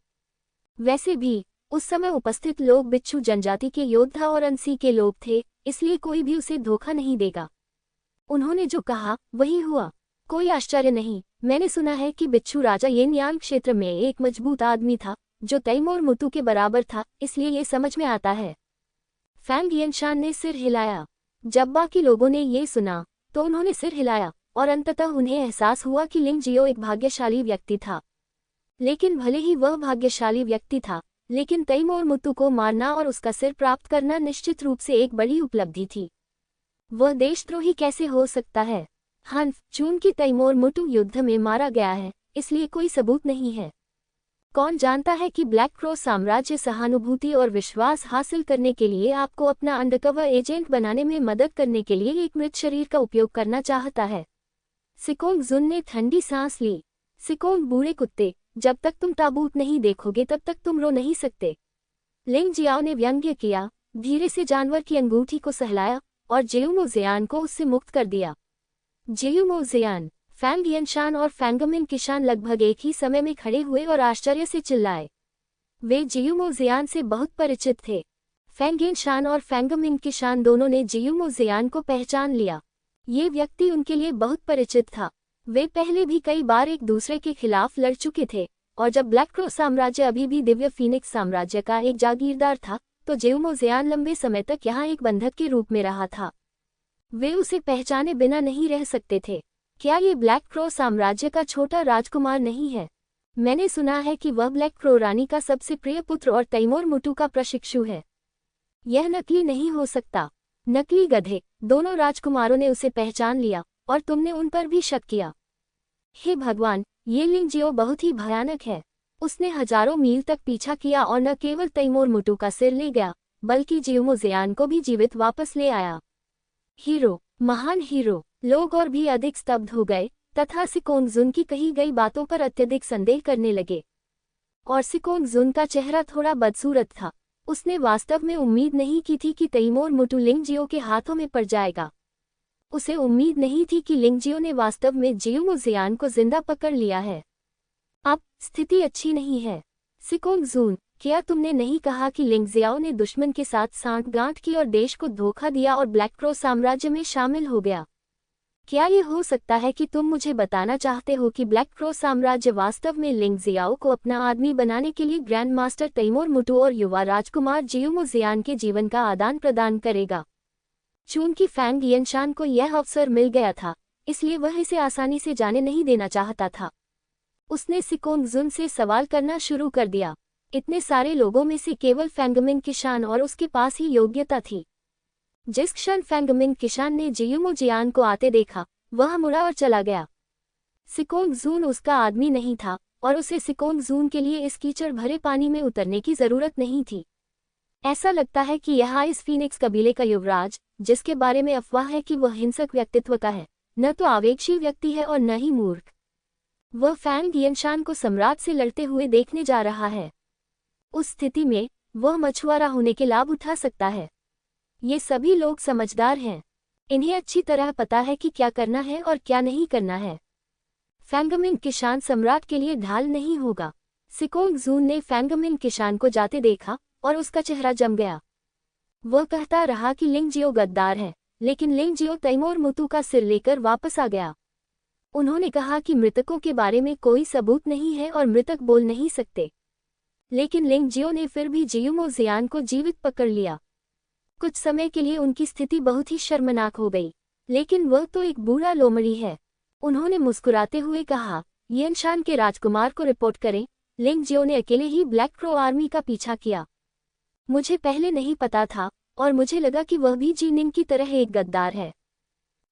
वैसे भी उस समय उपस्थित लोग बिच्छू जनजाति के योद्धा और अंसी के लोग थे, इसलिए कोई भी उसे धोखा नहीं देगा। उन्होंने जो कहा वही हुआ। कोई आश्चर्य नहीं, मैंने सुना है कि बिच्छू राजा येनयान क्षेत्र में एक मजबूत आदमी था जो तैमूर मुटू के बराबर था, इसलिए ये समझ में आता है। फैंग यनशान ने सिर हिलाया। जब बाकी लोगों ने ये सुना तो उन्होंने सिर हिलाया और अंततः उन्हें एहसास हुआ कि लिंग जियो एक भाग्यशाली व्यक्ति था। लेकिन भले ही वह भाग्यशाली व्यक्ति था, लेकिन तैमूर मुटू को मारना और उसका सिर प्राप्त करना निश्चित रूप से एक बड़ी उपलब्धि थी। वह देशद्रोही कैसे हो सकता है? हन्फ चून की तैमूर मुटु युद्ध में मारा गया है, इसलिए कोई सबूत नहीं है। कौन जानता है कि ब्लैक क्रॉस साम्राज्य सहानुभूति और विश्वास हासिल करने के लिए आपको अपना अंडरकवर एजेंट बनाने में मदद करने के लिए एक मृत शरीर का उपयोग करना चाहता है। सिकोंग जुन ने ठंडी सांस ली। सिकोंग बूढ़े कुत्ते, जब तक तुम ताबूत नहीं देखोगे तब तक तुम रो नहीं सकते। लिंग जियाओ ने व्यंग्य किया, धीरे से जानवर की अंगूठी को सहलाया और जेयुमो जियान को उससे मुक्त कर दिया। जेयुमो जियान, फैंग यिनशान और फैंगमिन किशान लगभग एक ही समय में खड़े हुए और आश्चर्य से चिल्लाए। वे जेयुमो जियान से बहुत परिचित थे। फैंग यिनशान और फैंगमिन किशान दोनों ने जेयुमो जियान को पहचान लिया। ये व्यक्ति उनके लिए बहुत परिचित था। वे पहले भी कई बार एक दूसरे के खिलाफ लड़ चुके थे, और जब ब्लैक क्रॉस साम्राज्य अभी भी दिव्य फीनिक्स साम्राज्य का एक जागीरदार था, तो जेयुमो जियान लंबे समय तक यहाँ एक बंधक के रूप में रहा था। वे उसे पहचाने बिना नहीं रह सकते थे। क्या ये ब्लैक क्रॉस साम्राज्य का छोटा राजकुमार नहीं है? मैंने सुना है कि वह ब्लैक क्रॉ रानी का सबसे प्रिय पुत्र और तैमूर मुटु का प्रशिक्षु है। यह नकली नहीं हो सकता। नकली गधे। दोनों राजकुमारों ने उसे पहचान लिया, और तुमने उन पर भी शक किया। हे भगवान, ये लिंग जियो बहुत ही भयानक है। उसने हजारों मील तक पीछा किया और न केवल तैमूर मुटु का सिर ले गया, बल्कि जेयुमो जियान को भी जीवित वापस ले आया। हीरो, महान हीरो। लोग और भी अधिक स्तब्ध हो गए तथा सिकोंग जुन की कही गई बातों पर अत्यधिक संदेह करने लगे। और सिकोंग जुन का चेहरा थोड़ा बदसूरत था। उसने वास्तव में उम्मीद नहीं की थी कि तैमूर मुटु लिंग जियो के हाथों में पड़ जाएगा। उसे उम्मीद नहीं थी कि लिंग जियो ने वास्तव में जेयुमो जियान को जिंदा पकड़ लिया है। अब स्थिति अच्छी नहीं है। सिकोंग जुन, क्या तुमने नहीं कहा कि लिंग जियाओ ने दुश्मन के साथ सांठगांठ की और देश को धोखा दिया और ब्लैक क्रॉस साम्राज्य में शामिल हो गया? क्या ये हो सकता है कि तुम मुझे बताना चाहते हो कि ब्लैक क्रॉस साम्राज्य वास्तव में लिंग जियाओ को अपना आदमी बनाने के लिए ग्रैंड मास्टर तैमूर मुटु और युवा राजकुमार जेयुमो जियान के जीवन का आदान प्रदान करेगा? चूंकि फैंग यिनशान को यह अवसर मिल गया था, इसलिए वह इसे आसानी से जाने नहीं देना चाहता था। उसने सिकोंग जुन से सवाल करना शुरू कर दिया। इतने सारे लोगों में से केवल फैंगमिन किशान और उसके पास ही योग्यता थी। जिस क्षण फैंगमिन किशान ने जेयुमो जियान को आते देखा, वह मुड़ा और चला गया। सिकोंग जुन उसका आदमी नहीं था, और उसे सिकोंग जुन के लिए इस कीचड़ भरे पानी में उतरने की जरूरत नहीं थी। ऐसा लगता है कि यह इस फीनिक्स कबीले का युवराज, जिसके बारे में अफवाह है कि वह हिंसक व्यक्तित्व का है, न तो आवेगशील व्यक्ति है और न ही मूर्ख। वह फैंग यिनशान को सम्राट से लड़ते हुए देखने जा रहा है। उस स्थिति में वह मछुआरा होने के लाभ उठा सकता है। ये सभी लोग समझदार हैं। इन्हें अच्छी तरह पता है कि क्या करना है और क्या नहीं करना है। फैंगमिन किशान सम्राट के लिए ढाल नहीं होगा। सिकोंग जुन ने फैंगमिन किशान को जाते देखा और उसका चेहरा जम गया। वह कहता रहा कि लिंग जियो गद्दार है, लेकिन लिंग जियो तैमूर मुटु का सिर लेकर वापस आ गया। उन्होंने कहा कि मृतकों के बारे में कोई सबूत नहीं है और मृतक बोल नहीं सकते, लेकिन लिंग जियो ने फिर भी जेयुमो जियान को जीवित पकड़ लिया। कुछ समय के लिए उनकी स्थिति बहुत ही शर्मनाक हो गई, लेकिन वह तो एक बूढ़ा लोमड़ी है। उन्होंने मुस्कुराते हुए कहा, यिनशान के राजकुमार को रिपोर्ट करें। लिंग जियो ने अकेले ही ब्लैक क्रॉ आर्मी का पीछा किया। मुझे पहले नहीं पता था, और मुझे लगा कि वह भी जीनिंग की तरह एक गद्दार है।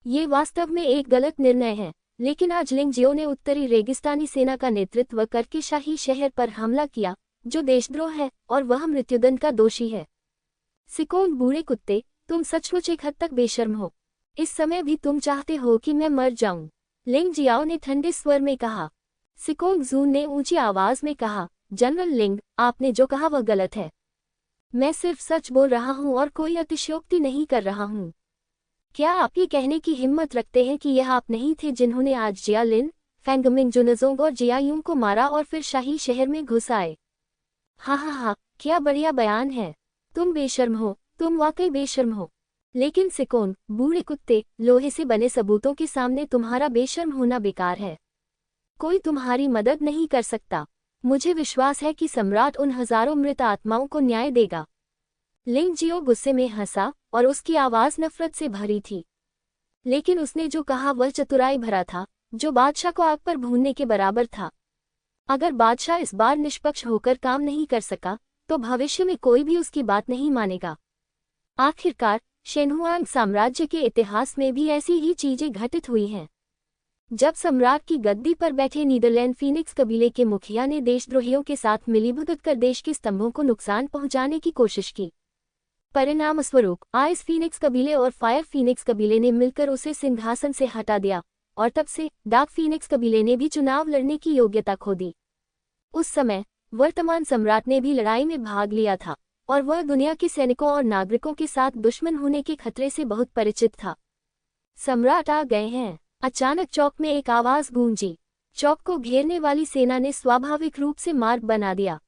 ये वास्तव में एक गलत निर्णय है, लेकिन आज लिंग जियो ने उत्तरी रेगिस्तानी सेना का नेतृत्व करके शाही शहर पर हमला किया, जो देशद्रोह है, और वह मृत्युदंड का दोषी है। सिकोंग बूढ़े कुत्ते, तुम सचमुच एक हद तक बेशर्म हो। इस समय भी तुम चाहते हो कि मैं मर जाऊं? लिंग जियाओ ने ठंडे स्वर में कहा। सिकोंग जुन ने ऊंची आवाज में कहा, जनरल लिंग, आपने जो कहा वह गलत है। मैं सिर्फ सच बोल रहा हूं और कोई अतिशयोक्ति नहीं कर रहा हूं। क्या आप ये कहने की हिम्मत रखते हैं कि यह आप नहीं थे जिन्होंने आज जिया लिन, फैंगमिन जुनजोंग और जियायूं को मारा और फिर शाही शहर में घुस आए? हाँ, क्या बढ़िया बयान है। तुम बेशर्म हो, तुम वाकई बेशर्म हो। लेकिन सिकोंग, बूढ़े कुत्ते, लोहे से बने सबूतों के सामने तुम्हारा बेशर्म होना बेकार है। कोई तुम्हारी मदद नहीं कर सकता। मुझे विश्वास है कि सम्राट उन हजारों मृत आत्माओं को न्याय देगा। लिंग जियो गुस्से में हंसा और उसकी आवाज नफरत से भरी थी, लेकिन उसने जो कहा वह चतुराई भरा था, जो बादशाह को आग पर भूनने के बराबर था। अगर बादशाह इस बार निष्पक्ष होकर काम नहीं कर सका, तो भविष्य में कोई भी उसकी बात नहीं मानेगा। आखिरकार शेनहुआंग साम्राज्य के इतिहास में भी ऐसी ही चीजें घटित हुई हैं। जब सम्राट की गद्दी पर बैठे नीदरलैंड फीनिक्स कबीले के मुखिया ने देशद्रोहियों के साथ मिलीभगत कर देश के स्तंभों को नुकसान पहुंचाने की कोशिश की, परिणामस्वरूप आइस फीनिक्स कबीले और फायर फीनिक्स कबीले ने मिलकर उसे सिंहासन से हटा दिया और तब से डार्क फीनिक्स कबीले ने भी चुनाव लड़ने की योग्यता खो दी। उस समय वर्तमान सम्राट ने भी लड़ाई में भाग लिया था और वह दुनिया के सैनिकों और नागरिकों के साथ दुश्मन होने के खतरे से बहुत परिचित था। सम्राट आ गए हैं। अचानक चौक में एक आवाज गूंजी। चौक को घेरने वाली सेना ने स्वाभाविक रूप से मार्ग बना दिया।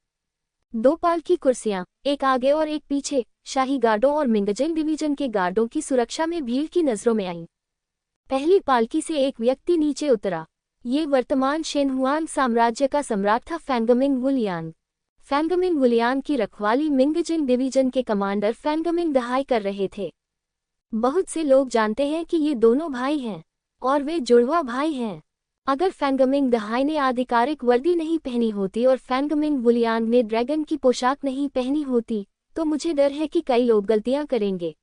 2 पालकी कुर्सियां, एक आगे और एक पीछे, शाही गार्डों और मिंगजिंग डिवीजन के गार्डों की सुरक्षा में भीड़ की नजरों में आईं। पहली पालकी से एक व्यक्ति नीचे उतरा। ये वर्तमान शेनहुआंग साम्राज्य का सम्राट था, फैंगमिंग वुलियांग। फैंगमिंग वुलियांग की रखवाली मिंगजिंग डिवीजन के कमांडर फैंगमिंग दहाई कर रहे थे। बहुत से लोग जानते हैं कि ये दोनों भाई हैं और वे जुड़वा भाई हैं। अगर फैंगमिंग दहाई ने आधिकारिक वर्दी नहीं पहनी होती और फैंगमिंग वुलियांग ने ड्रैगन की पोशाक नहीं पहनी होती तो मुझे डर है कि कई लोग गलतियां करेंगे।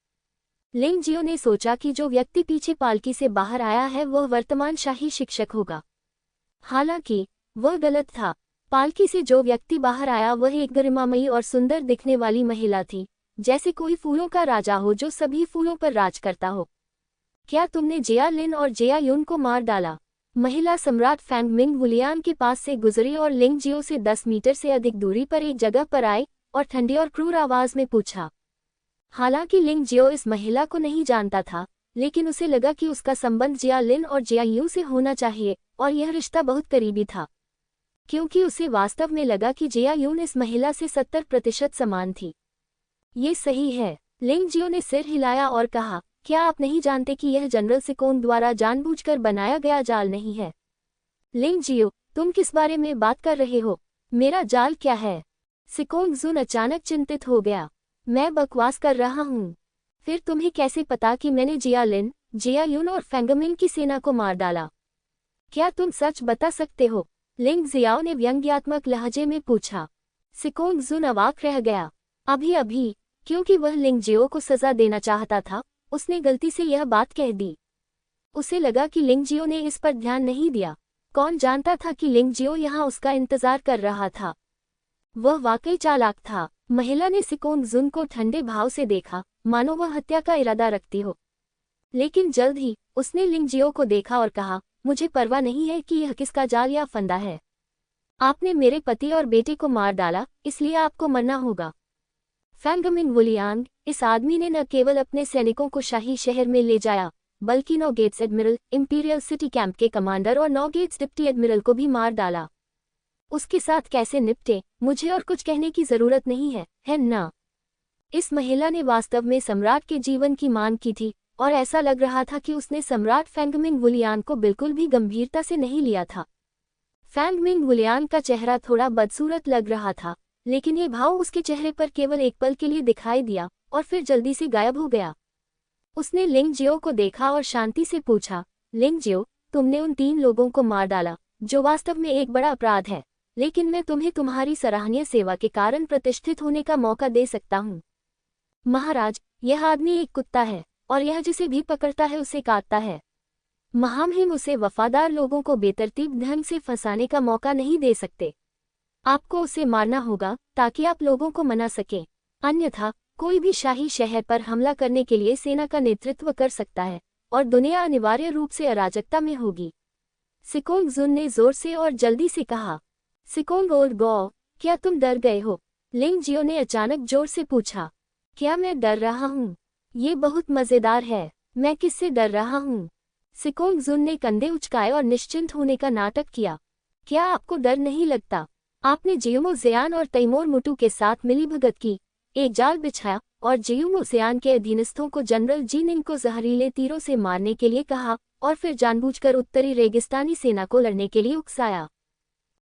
लिंग जियो ने सोचा कि जो व्यक्ति पीछे पालकी से बाहर आया है वह वर्तमान शाही शिक्षक होगा। हालांकि वह गलत था। पालकी से जो व्यक्ति बाहर आया वह एक गरिमामयी और सुंदर दिखने वाली महिला थी, जैसे कोई फूलों का राजा हो जो सभी फूलों पर राज करता हो। क्या तुमने जिया लिन और जिया यून को मार डाला? महिला सम्राट फैंगमिंग वुलियांग के पास से गुजरी और लिंग जियो से 10 मीटर से अधिक दूरी पर एक जगह पर आई और ठंडी और क्रूर आवाज में पूछा। हालांकि लिंग जियो इस महिला को नहीं जानता था, लेकिन उसे लगा कि उसका संबंध जिया लिन और जिया यू से होना चाहिए और यह रिश्ता बहुत करीबी था, क्योंकि उसे वास्तव में लगा कि जिया यून इस महिला से 70% समान थी। ये सही है। लिंग जियो ने सिर हिलाया और कहा, क्या आप नहीं जानते कि यह जनरल सिकोंग द्वारा जानबूझकर बनाया गया जाल नहीं है? लिंग जियो, तुम किस बारे में बात कर रहे हो? मेरा जाल क्या है? सिकोंग जुन अचानक चिंतित हो गया। मैं बकवास कर रहा हूँ। फिर तुम्हें कैसे पता कि मैंने जिया लिन, जिया यून और फैंगमिंग की सेना को मार डाला? क्या तुम सच बता सकते हो? लिंग जियाओ ने व्यंग्यात्मक लहजे में पूछा। सिकोंग जुन अवाक रह गया। अभी क्योंकि वह लिंग जियो को सजा देना चाहता था, उसने गलती से यह बात कह दी। उसे लगा कि लिंग जियो ने इस पर ध्यान नहीं दिया। कौन जानता था कि लिंग जियो यहाँ उसका इंतजार कर रहा था? वह वाकई चालाक था। महिला ने सिकोंग जुन को ठंडे भाव से देखा, मानो वह हत्या का इरादा रखती हो। लेकिन जल्द ही उसने लिंग जियो को देखा और कहा, मुझे परवाह नहीं है कि यह किसका जाल या फंदा है। आपने मेरे पति और बेटे को मार डाला, इसलिए आपको मरना होगा। फैंगमिंग वुलियांग, इस आदमी ने न केवल अपने सैनिकों को शाही शहर में ले जाया, बल्कि 9 gates admiral, imperial city camp के कमांडर और 9 गेट्स डिप्टी एडमिरल को भी मार डाला। उसके साथ कैसे निपटे, मुझे और कुछ कहने की जरूरत नहीं है ना? इस महिला ने वास्तव में सम्राट के जीवन की मांग की थी और ऐसा लग रहा था कि उसने सम्राट फैंगमिंग वुलियांग को बिल्कुल भी गंभीरता से नहीं लिया था। फैंगमिंग वुलियांग का चेहरा थोड़ा बदसूरत लग रहा था, लेकिन ये भाव उसके चेहरे पर केवल एक पल के लिए दिखाई दिया और फिर जल्दी से गायब हो गया। उसने लिंग जियो को देखा और शांति से पूछा, लिंग जियो, तुमने उन 3 लोगों को मार डाला, जो वास्तव में एक बड़ा अपराध है, लेकिन मैं तुम्हें तुम्हारी सराहनीय सेवा के कारण प्रतिष्ठित होने का मौका दे सकता हूँ। महाराज, यह आदमी एक कुत्ता है और यह जिसे भी पकड़ता है उसे काटता है। महामहिम उसे वफादार लोगों को बेतरतीब ढंग से फंसाने का मौका नहीं दे सकते। आपको उसे मारना होगा ताकि आप लोगों को मना सकें, अन्यथा कोई भी शाही शहर पर हमला करने के लिए सेना का नेतृत्व कर सकता है और दुनिया अनिवार्य रूप से अराजकता में होगी। सिकोंग जुन ने जोर से और जल्दी से कहा। सिकोंग ओल्ड गौ, क्या तुम डर गए हो? लिंग जियो ने अचानक जोर से पूछा। क्या मैं डर रहा हूँ? ये बहुत मजेदार है। मैं किससे डर रहा हूँ? सिकोंग जुन ने कंधे उचकाए और निश्चिंत होने का नाटक किया। क्या आपको डर नहीं लगता? आपने जियुमो ज़ियान और तैमूर मुटू के साथ मिलीभगत की, एक जाल बिछाया और जियुमो ज़ियान के अधीनस्थों को जनरल जीनिंग को जहरीले तीरों से मारने के लिए कहा और फिर जानबूझकर उत्तरी रेगिस्तानी सेना को लड़ने के लिए उकसाया।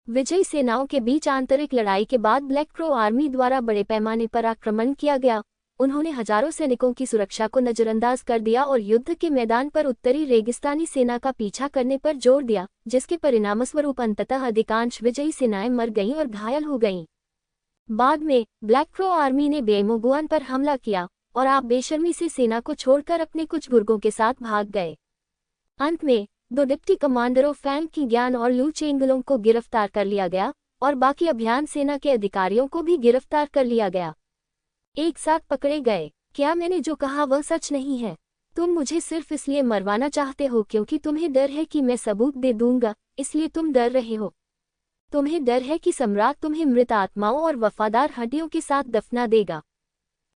विजयी सेनाओं के बीच आंतरिक लड़ाई के बाद ब्लैक क्रो आर्मी द्वारा बड़े पैमाने पर आक्रमण किया गया। उन्होंने हजारों सैनिकों की सुरक्षा को नजरअंदाज कर दिया और युद्ध के मैदान पर उत्तरी रेगिस्तानी सेना का पीछा करने पर जोर दिया, जिसके परिणामस्वरूप अंततः अधिकांश विजयी सेनाएं मर गईं और घायल हो गईं। बाद में ब्लैक क्रो आर्मी ने बेमोगुआन पर हमला किया और आप बेशर्मी से सेना को छोड़कर अपने कुछ बुर्गों के साथ भाग गए। अंत में 2 डिप्टी कमांडरों फैंग किंग्यान और लू चेंगलोंग को गिरफ्तार कर लिया गया और बाकी अभियान सेना के अधिकारियों को भी गिरफ्तार कर लिया गया। एक साथ पकड़े गए। क्या मैंने जो कहा वह सच नहीं है? तुम मुझे सिर्फ इसलिए मरवाना चाहते हो क्योंकि तुम्हें डर है कि मैं सबूत दे दूंगा, इसलिए तुम डर रहे हो। तुम्हें डर है कि सम्राट तुम्हें मृत आत्माओं और वफादार हड्डियों के साथ दफना देगा।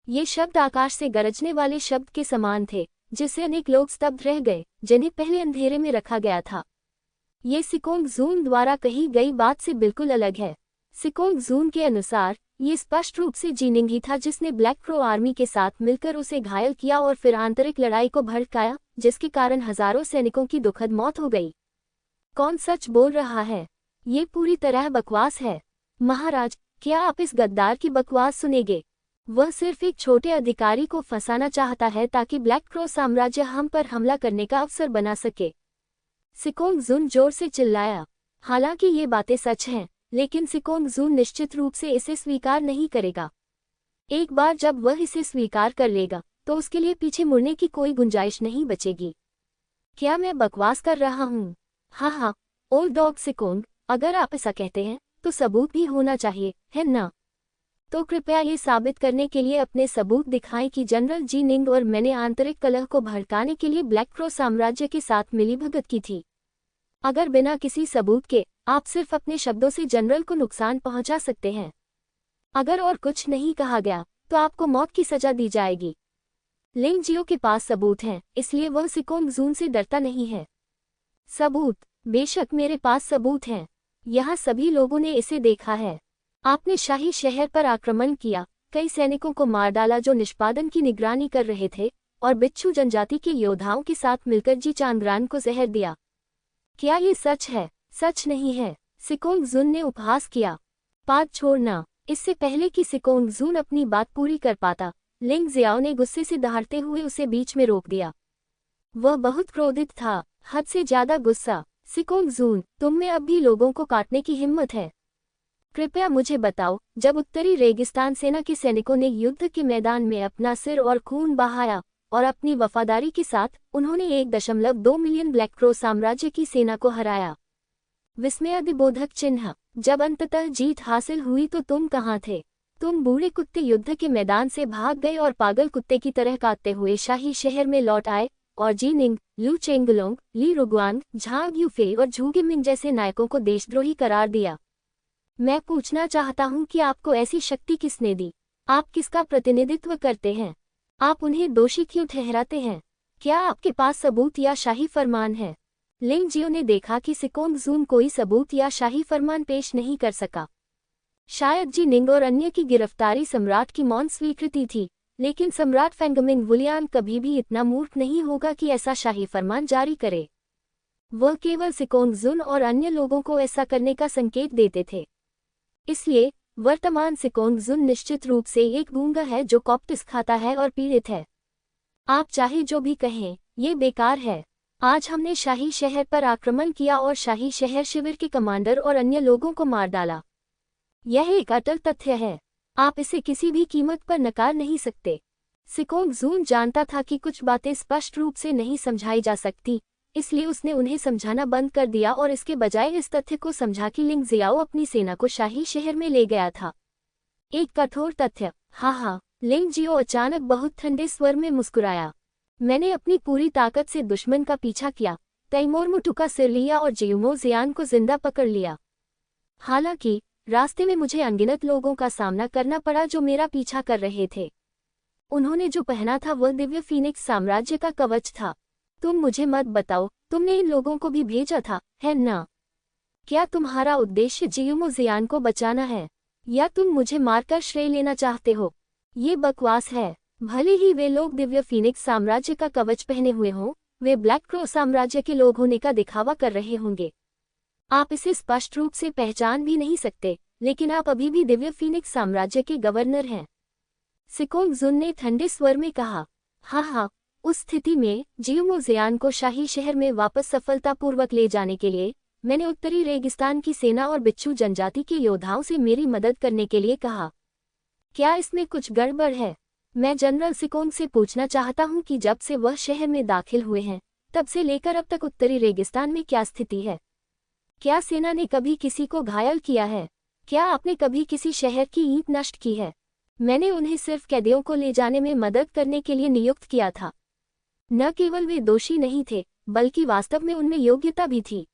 ये शब्द आकाश से गरजने वाले शब्द के समान थे, जिससे अनेक लोग स्तब्ध रह गए, जिन्हें पहले अंधेरे में रखा गया था। ये सिकोंग जून द्वारा कही गई बात से बिल्कुल अलग है। सिकोंग जून के अनुसार ये स्पष्ट रूप से जीनिंग ही था जिसने ब्लैक क्रो आर्मी के साथ मिलकर उसे घायल किया और फिर आंतरिक लड़ाई को भड़काया, जिसके कारण हजारों सैनिकों की दुखद मौत हो गई। कौन सच बोल रहा है? ये पूरी तरह बकवास है। महाराज, क्या आप इस गद्दार की बकवास सुनेंगे? वह सिर्फ एक छोटे अधिकारी को फंसाना चाहता है ताकि ब्लैक क्रो साम्राज्य हम पर हमला करने का अवसर बना सके। सिकोंग जून जोर से चिल्लाया। हालांकि ये बातें सच हैं, लेकिन सिकोंग जून निश्चित रूप से इसे स्वीकार नहीं करेगा। एक बार जब वह इसे स्वीकार कर लेगा तो उसके लिए पीछे मुड़ने की कोई गुंजाइश नहीं बचेगी। क्या मैं बकवास कर रहा हूँ? हाँ, ओल्ड डॉग सिकोंग, अगर आप ऐसा कहते हैं तो सबूत भी होना चाहिए, है ना? तो कृपया ये साबित करने के लिए अपने सबूत दिखाएं कि जनरल जी निंग और मैंने आंतरिक कलह को भड़काने के लिए ब्लैक क्रो साम्राज्य के साथ मिलीभगत की थी। अगर बिना किसी सबूत के आप सिर्फ अपने शब्दों से जनरल को नुकसान पहुंचा सकते हैं। अगर और कुछ नहीं कहा गया तो आपको मौत की सजा दी जाएगी। लिंग जियो के पास सबूत हैं, इसलिए वह सिकोंग जून से डरता नहीं है। सबूत? बेशक मेरे पास सबूत हैं। यहाँ सभी लोगों ने इसे देखा है। आपने शाही शहर पर आक्रमण किया, कई सैनिकों को मार डाला जो निष्पादन की निगरानी कर रहे थे, और बिच्छू जनजाति के योद्धाओं के साथ मिलकर जी चांद्रान को जहर दिया। क्या ये सच है? सच नहीं है, सिकोंग जून ने उपहास किया। बात छोड़ना। इससे पहले कि सिकोंग जून अपनी बात पूरी कर पाता, लिंग जियाओ ने गुस्से से दहाड़ते हुए उसे बीच में रोक दिया। वह बहुत क्रोधित था, हद से ज्यादा गुस्सा। सिकोंग जून, तुम में अब भी लोगों को काटने की हिम्मत है? कृपया मुझे बताओ, जब उत्तरी रेगिस्तान सेना के सैनिकों ने युद्ध के मैदान में अपना सिर और खून बहाया और अपनी वफादारी के साथ उन्होंने 1.2 मिलियन ब्लैक क्रो साम्राज्य की सेना को हराया। विस्मयादिबोधक चिन्ह। जब अंततः जीत हासिल हुई तो तुम कहाँ थे? तुम बूढ़े कुत्ते युद्ध के मैदान से भाग गए और पागल कुत्ते की तरह काटते हुए शाही शहर में लौट आए और जी निंग, लू चेंगलोंग, ली रुग्वान, झांग यूफे और झूगिमिंग जैसे नायकों को देशद्रोही करार दिया। मैं पूछना चाहता हूं कि आपको ऐसी शक्ति किसने दी? आप किसका प्रतिनिधित्व करते हैं? आप उन्हें दोषी क्यों ठहराते हैं? क्या आपके पास सबूत या शाही फरमान है? लिंग जियो ने देखा कि सिकोंग जून कोई सबूत या शाही फरमान पेश नहीं कर सका। शायद जी निंग और अन्य की गिरफ्तारी सम्राट की मौन स्वीकृति थी, लेकिन सम्राट फेंगमिंग वुलियान कभी भी इतना मूर्ख नहीं होगा कि ऐसा शाही फरमान जारी करे। वह केवल सिकोंग जून और अन्य लोगों को ऐसा करने का संकेत देते थे। इसलिए वर्तमान सिकोंग जून निश्चित रूप से एक गूंगा है जो कॉप्टिस खाता है और पीड़ित है। आप चाहे जो भी कहें, ये बेकार है। आज हमने शाही शहर पर आक्रमण किया और शाही शहर शिविर के कमांडर और अन्य लोगों को मार डाला। यह एक अटल तथ्य है। आप इसे किसी भी कीमत पर नकार नहीं सकते। सिकोंग जून जानता था कि कुछ बातें स्पष्ट रूप से नहीं समझाई जा सकती, इसलिए उसने उन्हें समझाना बंद कर दिया और इसके बजाय इस तथ्य को समझा कि लिंग जियाओ अपनी सेना को शाही शहर में ले गया था। एक कठोर तथ्य। हाँ, लिंग जियो अचानक बहुत ठंडे स्वर में मुस्कुराया। मैंने अपनी पूरी ताकत से दुश्मन का पीछा किया, तैमूर मुटु का सिर लिया और जियुमो जियान को जिंदा पकड़ लिया। हालांकि रास्ते में मुझे अनगिनत लोगों का सामना करना पड़ा जो मेरा पीछा कर रहे थे। उन्होंने जो पहना था वह दिव्य फीनिक्स साम्राज्य का कवच था। तुम मुझे मत बताओ, तुमने इन लोगों को भी भेजा था, है ना? क्या तुम्हारा उद्देश्य जियुमो जियान को बचाना है, या तुम मुझे मारकर श्रेय लेना चाहते हो? ये बकवास है। भले ही वे लोग दिव्य फीनिक्स साम्राज्य का कवच पहने हुए हों, वे ब्लैक क्रो साम्राज्य के लोग होने का दिखावा कर रहे होंगे। आप इसे स्पष्ट रूप से पहचान भी नहीं सकते, लेकिन आप अभी भी दिव्य फीनिक्स साम्राज्य के गवर्नर हैं। सिकोंग जून ने ठंडे स्वर में कहा। हाँ, उस स्थिति में जियुमो जियान को शाही शहर में वापस सफलतापूर्वक ले जाने के लिए मैंने उत्तरी रेगिस्तान की सेना और बिच्छू जनजाति के योद्धाओं से मेरी मदद करने के लिए कहा। क्या इसमें कुछ गड़बड़ है? मैं जनरल सिकोंग से पूछना चाहता हूं कि जब से वह शहर में दाखिल हुए हैं तब से लेकर अब तक उत्तरी रेगिस्तान में क्या स्थिति है? क्या सेना ने कभी किसी को घायल किया है? क्या आपने कभी किसी शहर की ईंट नष्ट की है? मैंने उन्हें सिर्फ कैदियों को ले जाने में मदद करने के लिए नियुक्त किया था। न केवल वे दोषी नहीं थे बल्कि वास्तव में उनमें योग्यता भी थी।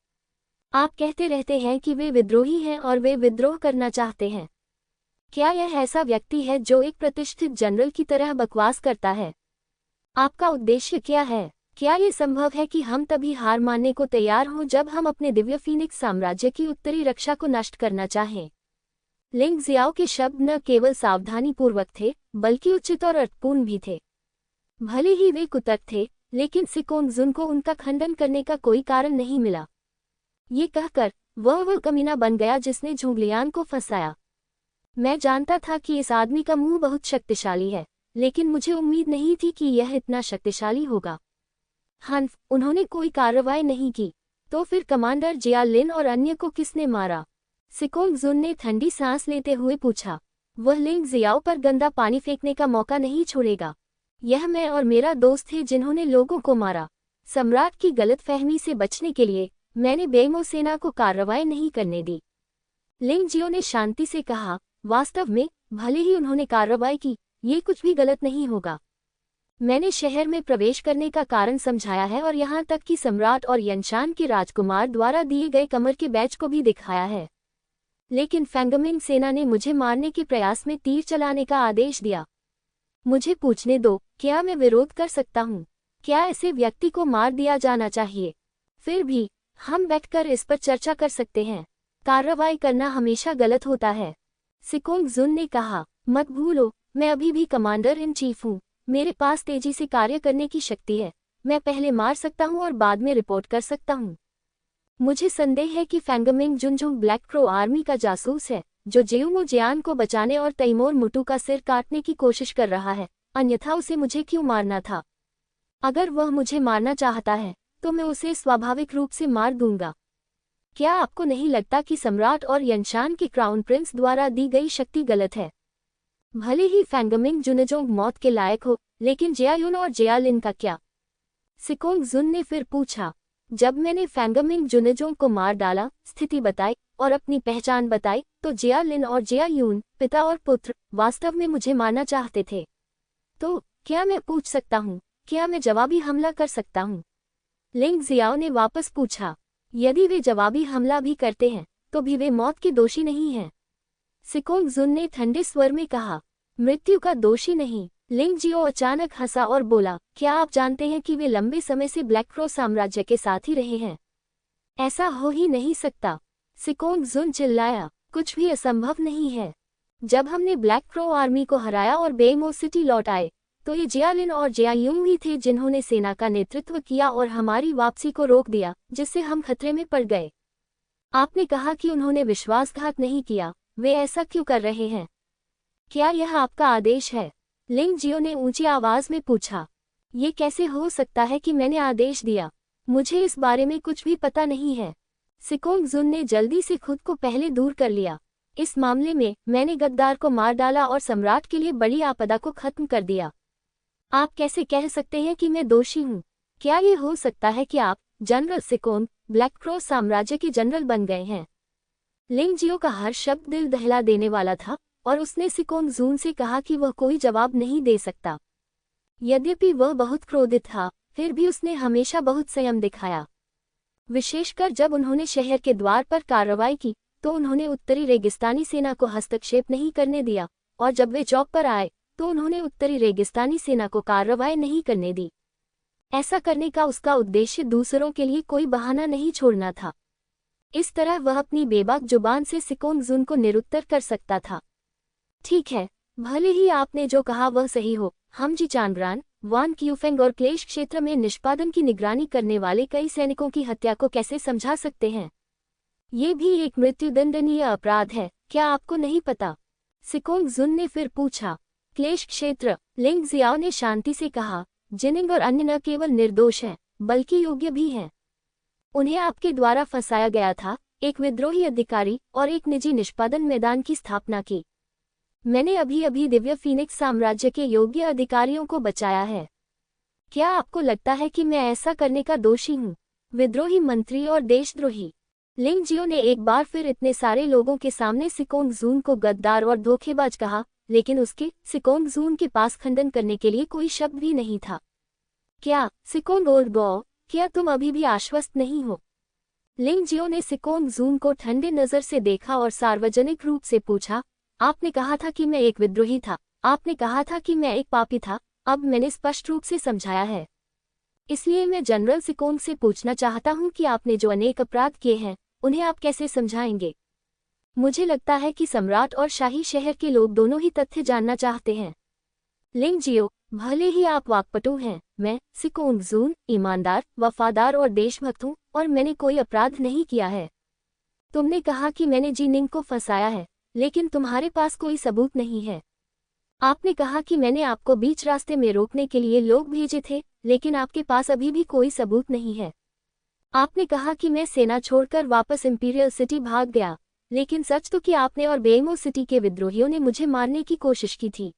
आप कहते रहते हैं कि वे विद्रोही हैं और वे विद्रोह करना चाहते हैं। क्या यह ऐसा व्यक्ति है जो एक प्रतिष्ठित जनरल की तरह बकवास करता है? आपका उद्देश्य क्या है? क्या ये संभव है कि हम तभी हार मानने को तैयार हों जब हम अपने दिव्य फीनिक्स साम्राज्य की उत्तरी रक्षा को नष्ट करना चाहें? लिंग जियाओ के शब्द न केवल सावधानीपूर्वक थे बल्कि उचित और अर्थपूर्ण भी थे। भले ही वे कुतर्क थे लेकिन सिकोंग जुन को उनका खंडन करने का कोई कारण नहीं मिला। ये कहकर वह कमीना बन गया जिसने झुंगलियान को फंसाया। मैं जानता था कि इस आदमी का मुंह बहुत शक्तिशाली है लेकिन मुझे उम्मीद नहीं थी कि यह इतना शक्तिशाली होगा। हन्फ, उन्होंने कोई कार्रवाई नहीं की। तो फिर कमांडर जिया लिन और अन्य को किसने मारा? सिकोंग जुन ने ठंडी सांस लेते हुए पूछा। वह लिंग जियाओ पर गंदा पानी फेंकने का मौका नहीं छोड़ेगा। यह मैं और मेरा दोस्त थे जिन्होंने लोगों को मारा। सम्राट की गलतफहमी से बचने के लिए मैंने बेइमो सेना को कार्रवाई नहीं करने दी। लिंग जियो ने शांति से कहा, वास्तव में भले ही उन्होंने कार्रवाई की, ये कुछ भी गलत नहीं होगा। मैंने शहर में प्रवेश करने का कारण समझाया है और यहाँ तक कि सम्राट और यनशान के राजकुमार द्वारा दिए गए कमर के बैज को भी दिखाया है। लेकिन फैंगमिंग सेना ने मुझे मारने के प्रयास में तीर चलाने का आदेश दिया। मुझे पूछने दो, क्या मैं विरोध कर सकता हूँ? क्या ऐसे व्यक्ति को मार दिया जाना चाहिए? फिर भी हम बैठकर इस पर चर्चा कर सकते हैं। कार्रवाई करना हमेशा गलत होता है। सिकोंग जुन ने कहा, मत भूलो, मैं अभी भी कमांडर इन चीफ हूँ। मेरे पास तेजी से कार्य करने की शक्ति है। मैं पहले मार सकता हूँ और बाद में रिपोर्ट कर सकता हूँ। मुझे संदेह है कि फैंगमिंग जुनजुंग ब्लैक क्रो आर्मी का जासूस है जो जेउमो जियान को बचाने और तैमूर मुटू का सिर काटने की कोशिश कर रहा है, अन्यथा उसे मुझे क्यों मारना था? अगर वह मुझे मारना चाहता है तो मैं उसे स्वाभाविक रूप से मार दूंगा। क्या आपको नहीं लगता कि सम्राट और यनशान के क्राउन प्रिंस द्वारा दी गई शक्ति गलत है? भले ही फैंगमिंग जुनजोंग मौत के लायक हो, लेकिन जियायुन और जियालिन का क्या? सिकोंग जुन ने फिर पूछा। जब मैंने फैंगमिंग जुनजोंग को मार डाला, स्थिति बताई और अपनी पहचान बताई, तो जियालिन और जियायुन, पिता और पुत्र, वास्तव में मुझे मारना चाहते थे। तो क्या मैं पूछ सकता हूँ, क्या मैं जवाबी हमला कर सकता हूँ? लिंग जियाओ ने वापस पूछा। यदि वे जवाबी हमला भी करते हैं तो भी वे मौत के दोषी नहीं हैं। सिकोंग जुन ने ठंडे स्वर में कहा, मृत्यु का दोषी नहीं। लिंग जियो अचानक हंसा और बोला, क्या आप जानते हैं कि वे लंबे समय से ब्लैक क्रो साम्राज्य के साथ ही रहे हैं? ऐसा हो ही नहीं सकता। सिकोंग जुन चिल्लाया, कुछ भी असंभव नहीं है। जब हमने ब्लैक क्रो आर्मी को हराया और बेइमो सिटी लौट आए तो ये जियालिन और जियायुन ही थे जिन्होंने सेना का नेतृत्व किया और हमारी वापसी को रोक दिया, जिससे हम खतरे में पड़ गए। आपने कहा कि उन्होंने विश्वासघात नहीं किया, वे ऐसा क्यों कर रहे हैं? क्या यह आपका आदेश है? लिंग जियो ने ऊंची आवाज में पूछा। ये कैसे हो सकता है कि मैंने आदेश दिया? मुझे इस बारे में कुछ भी पता नहीं है। सिकोंग जुन ने जल्दी से खुद को पहले दूर कर लिया। इस मामले में मैंने गद्दार को मार डाला और सम्राट के लिए बड़ी आपदा को खत्म कर दिया। आप कैसे कह सकते हैं कि मैं दोषी हूँ? क्या ये हो सकता है कि आप, जनरल सिकोंग, ब्लैक क्रो साम्राज्य के जनरल बन गए हैं? लिंग जियो का हर शब्द दिल दहला देने वाला था और उसने सिकोंग जुन से कहा कि वह कोई जवाब नहीं दे सकता। यद्यपि वह बहुत क्रोधित था, फिर भी उसने हमेशा बहुत संयम दिखाया। विशेषकर जब उन्होंने शहर के द्वार पर कार्रवाई की तो उन्होंने उत्तरी रेगिस्तानी सेना को हस्तक्षेप नहीं करने दिया, और जब वे चौक पर आए तो उन्होंने उत्तरी रेगिस्तानी सेना को कार्रवाई नहीं करने दी। ऐसा करने का उसका उद्देश्य दूसरों के लिए कोई बहाना नहीं छोड़ना था। इस तरह वह अपनी बेबाक जुबान से सिकोंग जुन को निरुत्तर कर सकता था। ठीक है, भले ही आपने जो कहा वह सही हो। हम जी चांगरान, वान क्यूफेंग और क्लेश क्षेत्र में निष्पादन की निगरानी करने वाले कई सैनिकों की हत्या को कैसे समझा सकते हैं? ये भी एक मृत्युदंडनीय अपराध है, क्या आपको नहीं पता? सिकोंग जुन ने फिर पूछा। क्लेश क्षेत्र, लिंग जियाओ ने शांति से कहा, जिनिंग और अन्य न केवल निर्दोष हैं बल्कि योग्य भी हैं। उन्हें आपके द्वारा फंसाया गया था, एक विद्रोही अधिकारी और एक निजी निष्पादन मैदान की स्थापना की। मैंने अभी अभी दिव्य फीनिक्स साम्राज्य के योग्य अधिकारियों को बचाया है। क्या आपको लगता है कि मैं ऐसा करने का दोषी हूँ? विद्रोही मंत्री और देशद्रोही। लिंग जियो ने एक बार फिर इतने सारे लोगों के सामने सिकोंग जून को गद्दार और धोखेबाज कहा, लेकिन उसके सिकोंग जून के पास खंडन करने के लिए कोई शब्द भी नहीं था। क्या सिकोंग ओल्ड बॉय, क्या तुम अभी भी आश्वस्त नहीं हो? लिंग जियो ने सिकोंग जून को ठंडे नजर से देखा और सार्वजनिक रूप से पूछा, आपने कहा था कि मैं एक विद्रोही था, आपने कहा था कि मैं एक पापी था, अब मैंने स्पष्ट रूप से समझाया है। इसलिए मैं जनरल सिकोंग से पूछना चाहता हूं कि आपने जो अनेक अपराध किए हैं, उन्हें आप कैसे समझाएंगे? मुझे लगता है कि सम्राट और शाही शहर के लोग दोनों ही तथ्य जानना चाहते हैं। लिंग जियो, भले ही आप वाकपटु हैं, मैं सिकोंग जून ईमानदार, वफादार और देशभक्त हूं, और मैंने कोई अपराध नहीं किया है। तुमने कहा कि मैंने जिनिंग को फंसाया है, लेकिन तुम्हारे पास कोई सबूत नहीं है। आपने कहा कि मैंने आपको बीच रास्ते में रोकने के लिए लोग भेजे थे, लेकिन आपके पास अभी भी कोई सबूत नहीं है। आपने कहा कि मैं सेना छोड़कर वापस इंपीरियल सिटी भाग गया, लेकिन सच तो कि आपने और बेइमो सिटी के विद्रोहियों ने मुझे मारने की कोशिश की थी।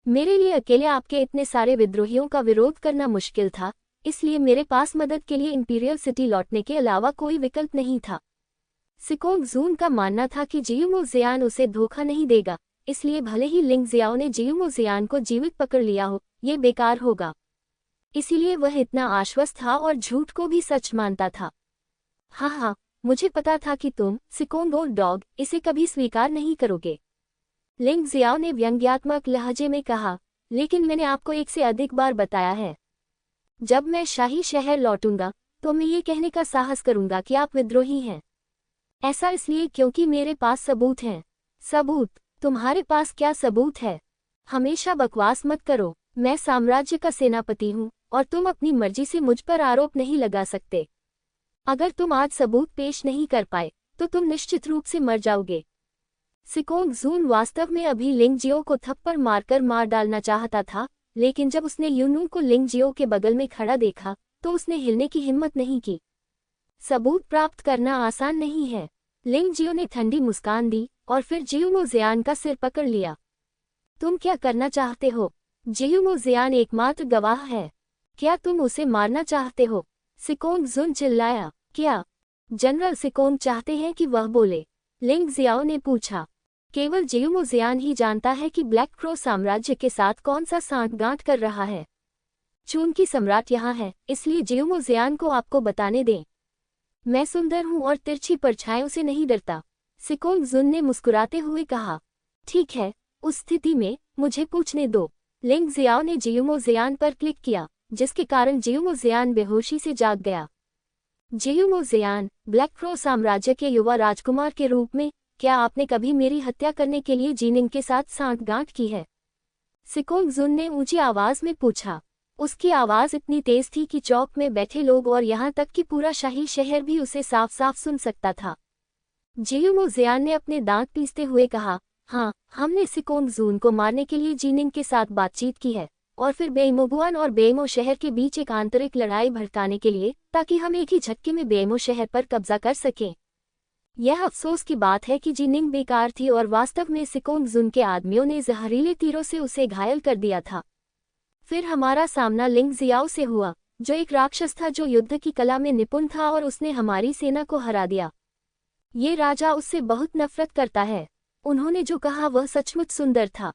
मेरे लिए अकेले आपके इतने सारे विद्रोहियों का विरोध करना मुश्किल था, इसलिए मेरे पास मदद के लिए इंपीरियल सिटी लौटने के अलावा कोई विकल्प नहीं था। सिकोंग जून का मानना था कि जियुमो जियान उसे धोखा नहीं देगा, इसलिए भले ही लिंग जियाओ ने जियुमो जियान को जीवित पकड़ लिया हो, ये बेकार होगा। इसीलिए वह इतना आश्वस्त था और झूठ को भी सच मानता था। हाँ, मुझे पता था कि तुम, सिकोंग ओल्ड डॉग, इसे कभी स्वीकार नहीं करोगे। लिंग जियाओ ने व्यंग्यात्मक लहजे में कहा, लेकिन मैंने आपको एक से अधिक बार बताया है। जब मैं शाही शहर लौटूंगा, तो मैं ये कहने का साहस करूंगा कि आप विद्रोही हैं। ऐसा इसलिए क्योंकि मेरे पास सबूत हैं। सबूत? तुम्हारे पास क्या सबूत है? हमेशा बकवास मत करो। मैं साम्राज्य का सेनापति हूँ, और तुम अपनी मर्जी से मुझ पर आरोप नहीं लगा सकते। अगर तुम आज सबूत पेश नहीं कर पाए, तो तुम निश्चित रूप से मर जाओगे। सिकोंग जून वास्तव में अभी लिंग जियो को थप्पड़ मारकर मार डालना चाहता था, लेकिन जब उसने यूनू को लिंग जियो के बगल में खड़ा देखा, तो उसने हिलने की हिम्मत नहीं की। सबूत प्राप्त करना आसान नहीं है। लिंग जियो ने ठंडी मुस्कान दी और फिर जियुमो जियान का सिर पकड़ लिया। तुम क्या करना चाहते हो? जियुमो जियान एकमात्र गवाह है। क्या तुम उसे मारना चाहते हो? सिकोंग जून चिल्लाया। क्या जनरल सिकोंग चाहते हैं कि वह बोले? लिंग जियाओ ने पूछा। केवल जियुमो जियान ही जानता है कि ब्लैक क्रो साम्राज्य के साथ कौन सा सांठगांठ कर रहा है। चूंकि सम्राट यहाँ है, इसलिए जियुमो जियान को आपको बताने दें। मैं सुंदर हूँ और तिरछी परछाइयों से नहीं डरता, सिकोंग जून ने मुस्कुराते हुए कहा। ठीक है, उस स्थिति में मुझे पूछने दो। लिंग जियाओ ने जियुमो जियान पर क्लिक किया, जिसके कारण जियुमो जियान बेहोशी से जाग गया। जियुमो जियान, ब्लैक क्रो साम्राज्य के युवा राजकुमार के रूप में, क्या आपने कभी मेरी हत्या करने के लिए जिनिंग के साथ सांठगांठ की है? सिकोंग जून ने ऊंची आवाज में पूछा। उसकी आवाज इतनी तेज थी कि चौक में बैठे लोग और यहाँ तक कि पूरा शाही शहर भी उसे साफ साफ सुन सकता था। जियुमो जियान ने अपने दांत पीसते हुए कहा, हाँ, हमने सिकोंग जून को मारने के लिए जिनिंग के साथ बातचीत की है, और फिर बेइमोगुआन और बेइमो शहर के बीच एक आंतरिक लड़ाई भड़काने के लिए, ताकि हम एक ही झटके में बेइमो शहर पर कब्जा कर सकें। यह अफसोस की बात है कि जिनिंग बेकार थी और वास्तव में सिकोंग जून के आदमियों ने जहरीले तीरों से उसे घायल कर दिया था। फिर हमारा सामना लिंग जियाओ से हुआ, जो एक राक्षस था जो युद्ध की कला में निपुण था, और उसने हमारी सेना को हरा दिया। ये राजा उससे बहुत नफरत करता है। उन्होंने जो कहा वह सचमुच सुंदर था।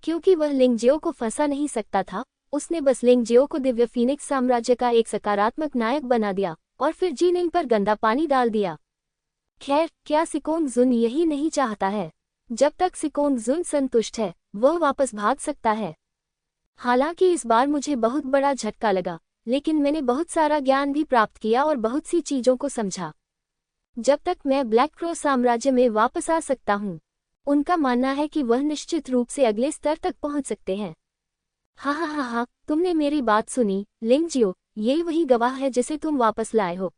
क्योंकि वह लिंग जियो को फंसा नहीं सकता था, उसने बस लिंग जियो को दिव्य फीनिक्स साम्राज्य का एक सकारात्मक नायक बना दिया, और फिर जिनिंग पर गंदा पानी डाल दिया। खैर, क्या सिकोंग जून यही नहीं चाहता है? जब तक सिकोंग जून संतुष्ट है, वह वापस भाग सकता है। हालांकि इस बार मुझे बहुत बड़ा झटका लगा, लेकिन मैंने बहुत सारा ज्ञान भी प्राप्त किया और बहुत सी चीजों को समझा। जब तक मैं ब्लैक क्रो साम्राज्य में वापस आ सकता हूँ, उनका मानना है कि वह निश्चित रूप से अगले स्तर तक पहुँच सकते हैं। हाँ, तुमने मेरी बात सुनी, लिंग जियो, ये वही गवाह है जिसे तुम वापस लाए हो।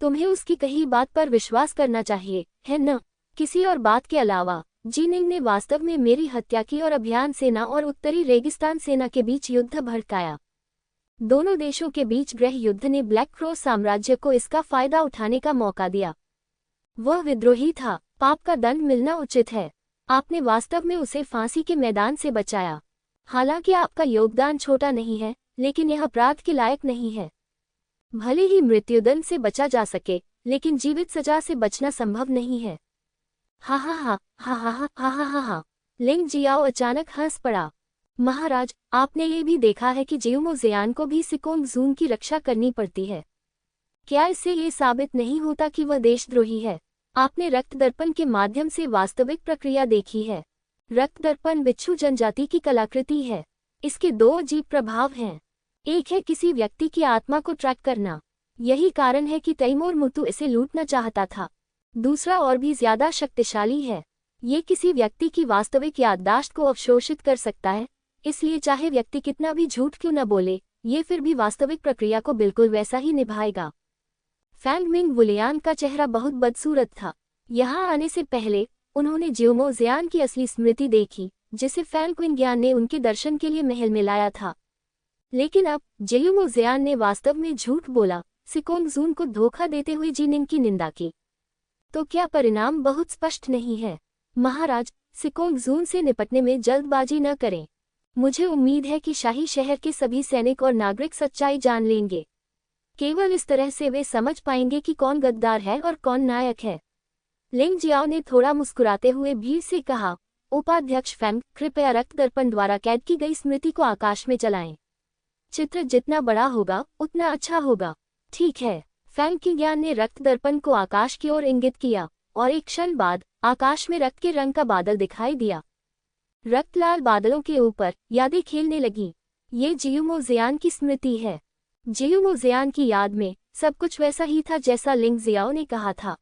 तुम्हें उसकी कही बात पर विश्वास करना चाहिए, है न? किसी और बात के अलावा जिनिंग ने वास्तव में मेरी हत्या की और अभियान सेना और उत्तरी रेगिस्तान सेना के बीच युद्ध भड़काया। दोनों देशों के बीच गृह युद्ध ने ब्लैक क्रो साम्राज्य को इसका फायदा उठाने का मौका दिया। वह विद्रोही था, पाप का दंड मिलना उचित है। आपने वास्तव में उसे फांसी के मैदान से बचाया। हालांकि आपका योगदान छोटा नहीं है, लेकिन यह अपराध के लायक नहीं है। भले ही मृत्युदंड से बचा जा सके, लेकिन जीवित सजा से बचना संभव नहीं है। हा हा हा हा हा हा हा हा हा हा। लिंग जियाओ अचानक हंस पड़ा। महाराज, आपने ये भी देखा है कि जियोमो जियान को भी सिकोंग जून की रक्षा करनी पड़ती है। क्या इससे ये साबित नहीं होता कि वह देशद्रोही है? आपने रक्त दर्पण के माध्यम से वास्तविक प्रक्रिया देखी है। रक्त दर्पण बिच्छू जनजाति की कलाकृति है। इसके दो अजीब प्रभाव हैं। एक है किसी व्यक्ति की आत्मा को ट्रैक करना। यही कारण है कि तैमूर मुतु इसे लूटना चाहता था। दूसरा और भी ज्यादा शक्तिशाली है। ये किसी व्यक्ति की वास्तविक याददाश्त को अवशोषित कर सकता है, इसलिए चाहे व्यक्ति कितना भी झूठ क्यों न बोले, ये फिर भी वास्तविक प्रक्रिया को बिल्कुल वैसा ही निभाएगा। फैंग मिंग वुलियान का चेहरा बहुत बदसूरत था। यहाँ आने से पहले उन्होंने जियोमो जियान की असली स्मृति देखी, जिसे फैंग क्विंग्यान ने उनके दर्शन के लिए महल में लाया था। लेकिन अब जियोमो जियान ने वास्तव में झूठ बोला, सिकोंग जून को धोखा देते हुए जिनिंग की निंदा की। तो क्या परिणाम बहुत स्पष्ट नहीं है? महाराज, सिकोंग जून से निपटने में जल्दबाजी न करें। मुझे उम्मीद है कि शाही शहर के सभी सैनिक और नागरिक सच्चाई जान लेंगे। केवल इस तरह से वे समझ पाएंगे कि कौन गद्दार है और कौन नायक है। लिंग जियाओ ने थोड़ा मुस्कुराते हुए भीड़ से कहा, उपाध्यक्ष फैंग, कृपया रक्त दर्पण द्वारा कैद की गई स्मृति को आकाश में चलाएं। चित्र जितना बड़ा होगा उतना अच्छा होगा। ठीक है। फैंग क्विंग्यान ने रक्त दर्पण को आकाश की ओर इंगित किया, और एक क्षण बाद आकाश में रक्त के रंग का बादल दिखाई दिया। रक्त लाल बादलों के ऊपर यादें खेलने लगी। ये जियोमो जियान की स्मृति है। जियोमो जियान की याद में सब कुछ वैसा ही था जैसा लिंग जियाओ ने कहा था।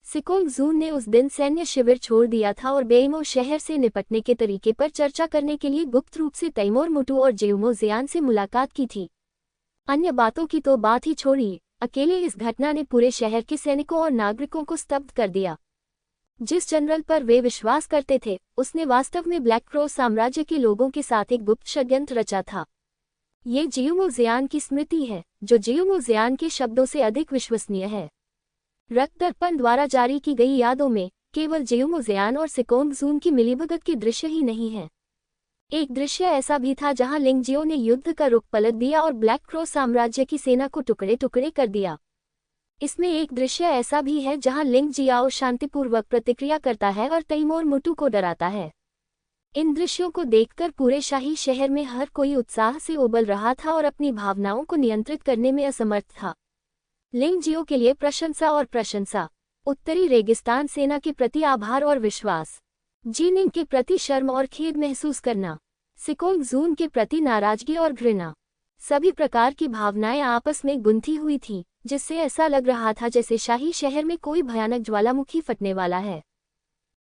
सिकोंग जून ने उस दिन सैन्य शिविर छोड़ दिया था और बेइमो शहर से निपटने के तरीके पर चर्चा करने के लिए गुप्त रूप से तैमूर मुतु और जियोमो जियान से मुलाकात की थी। अन्य बातों की तो बात ही छोड़िए, अकेले इस घटना ने पूरे शहर के सैनिकों और नागरिकों को स्तब्ध कर दिया। जिस जनरल पर वे विश्वास करते थे, उसने वास्तव में ब्लैक क्रो साम्राज्य के लोगों के साथ एक गुप्त षड्यंत्र रचा था। ये जियोमो जियान की स्मृति है, जो जियोमो जियान के शब्दों से अधिक विश्वसनीय है। रक्त दर्पण द्वारा जारी की गई यादों में केवल जियोमो जियान और सिकोंग जून की मिलीभगत के दृश्य ही नहीं है। एक दृश्य ऐसा भी था जहां लिंग जियो ने युद्ध का रुख पलट दिया और ब्लैक क्रो साम्राज्य की सेना को टुकड़े टुकड़े कर दिया। इसमें एक दृश्य ऐसा भी है जहां लिंग जियाओ शांतिपूर्वक प्रतिक्रिया करता है और तैमूर मुतु को डराता है। इन दृश्यों को देखकर पूरे शाही शहर में हर कोई उत्साह से उबल रहा था और अपनी भावनाओं को नियंत्रित करने में असमर्थ था। लिंग जियो के लिए प्रशंसा और प्रशंसा, उत्तरी रेगिस्तान सेना के प्रति आभार और विश्वास, जिनिंग के प्रति शर्म और खेद महसूस करना, सिकोंग जून के प्रति नाराजगी और घृणा, सभी प्रकार की भावनाएं आपस में गुंथी हुई थीं, जिससे ऐसा लग रहा था जैसे शाही शहर में कोई भयानक ज्वालामुखी फटने वाला है।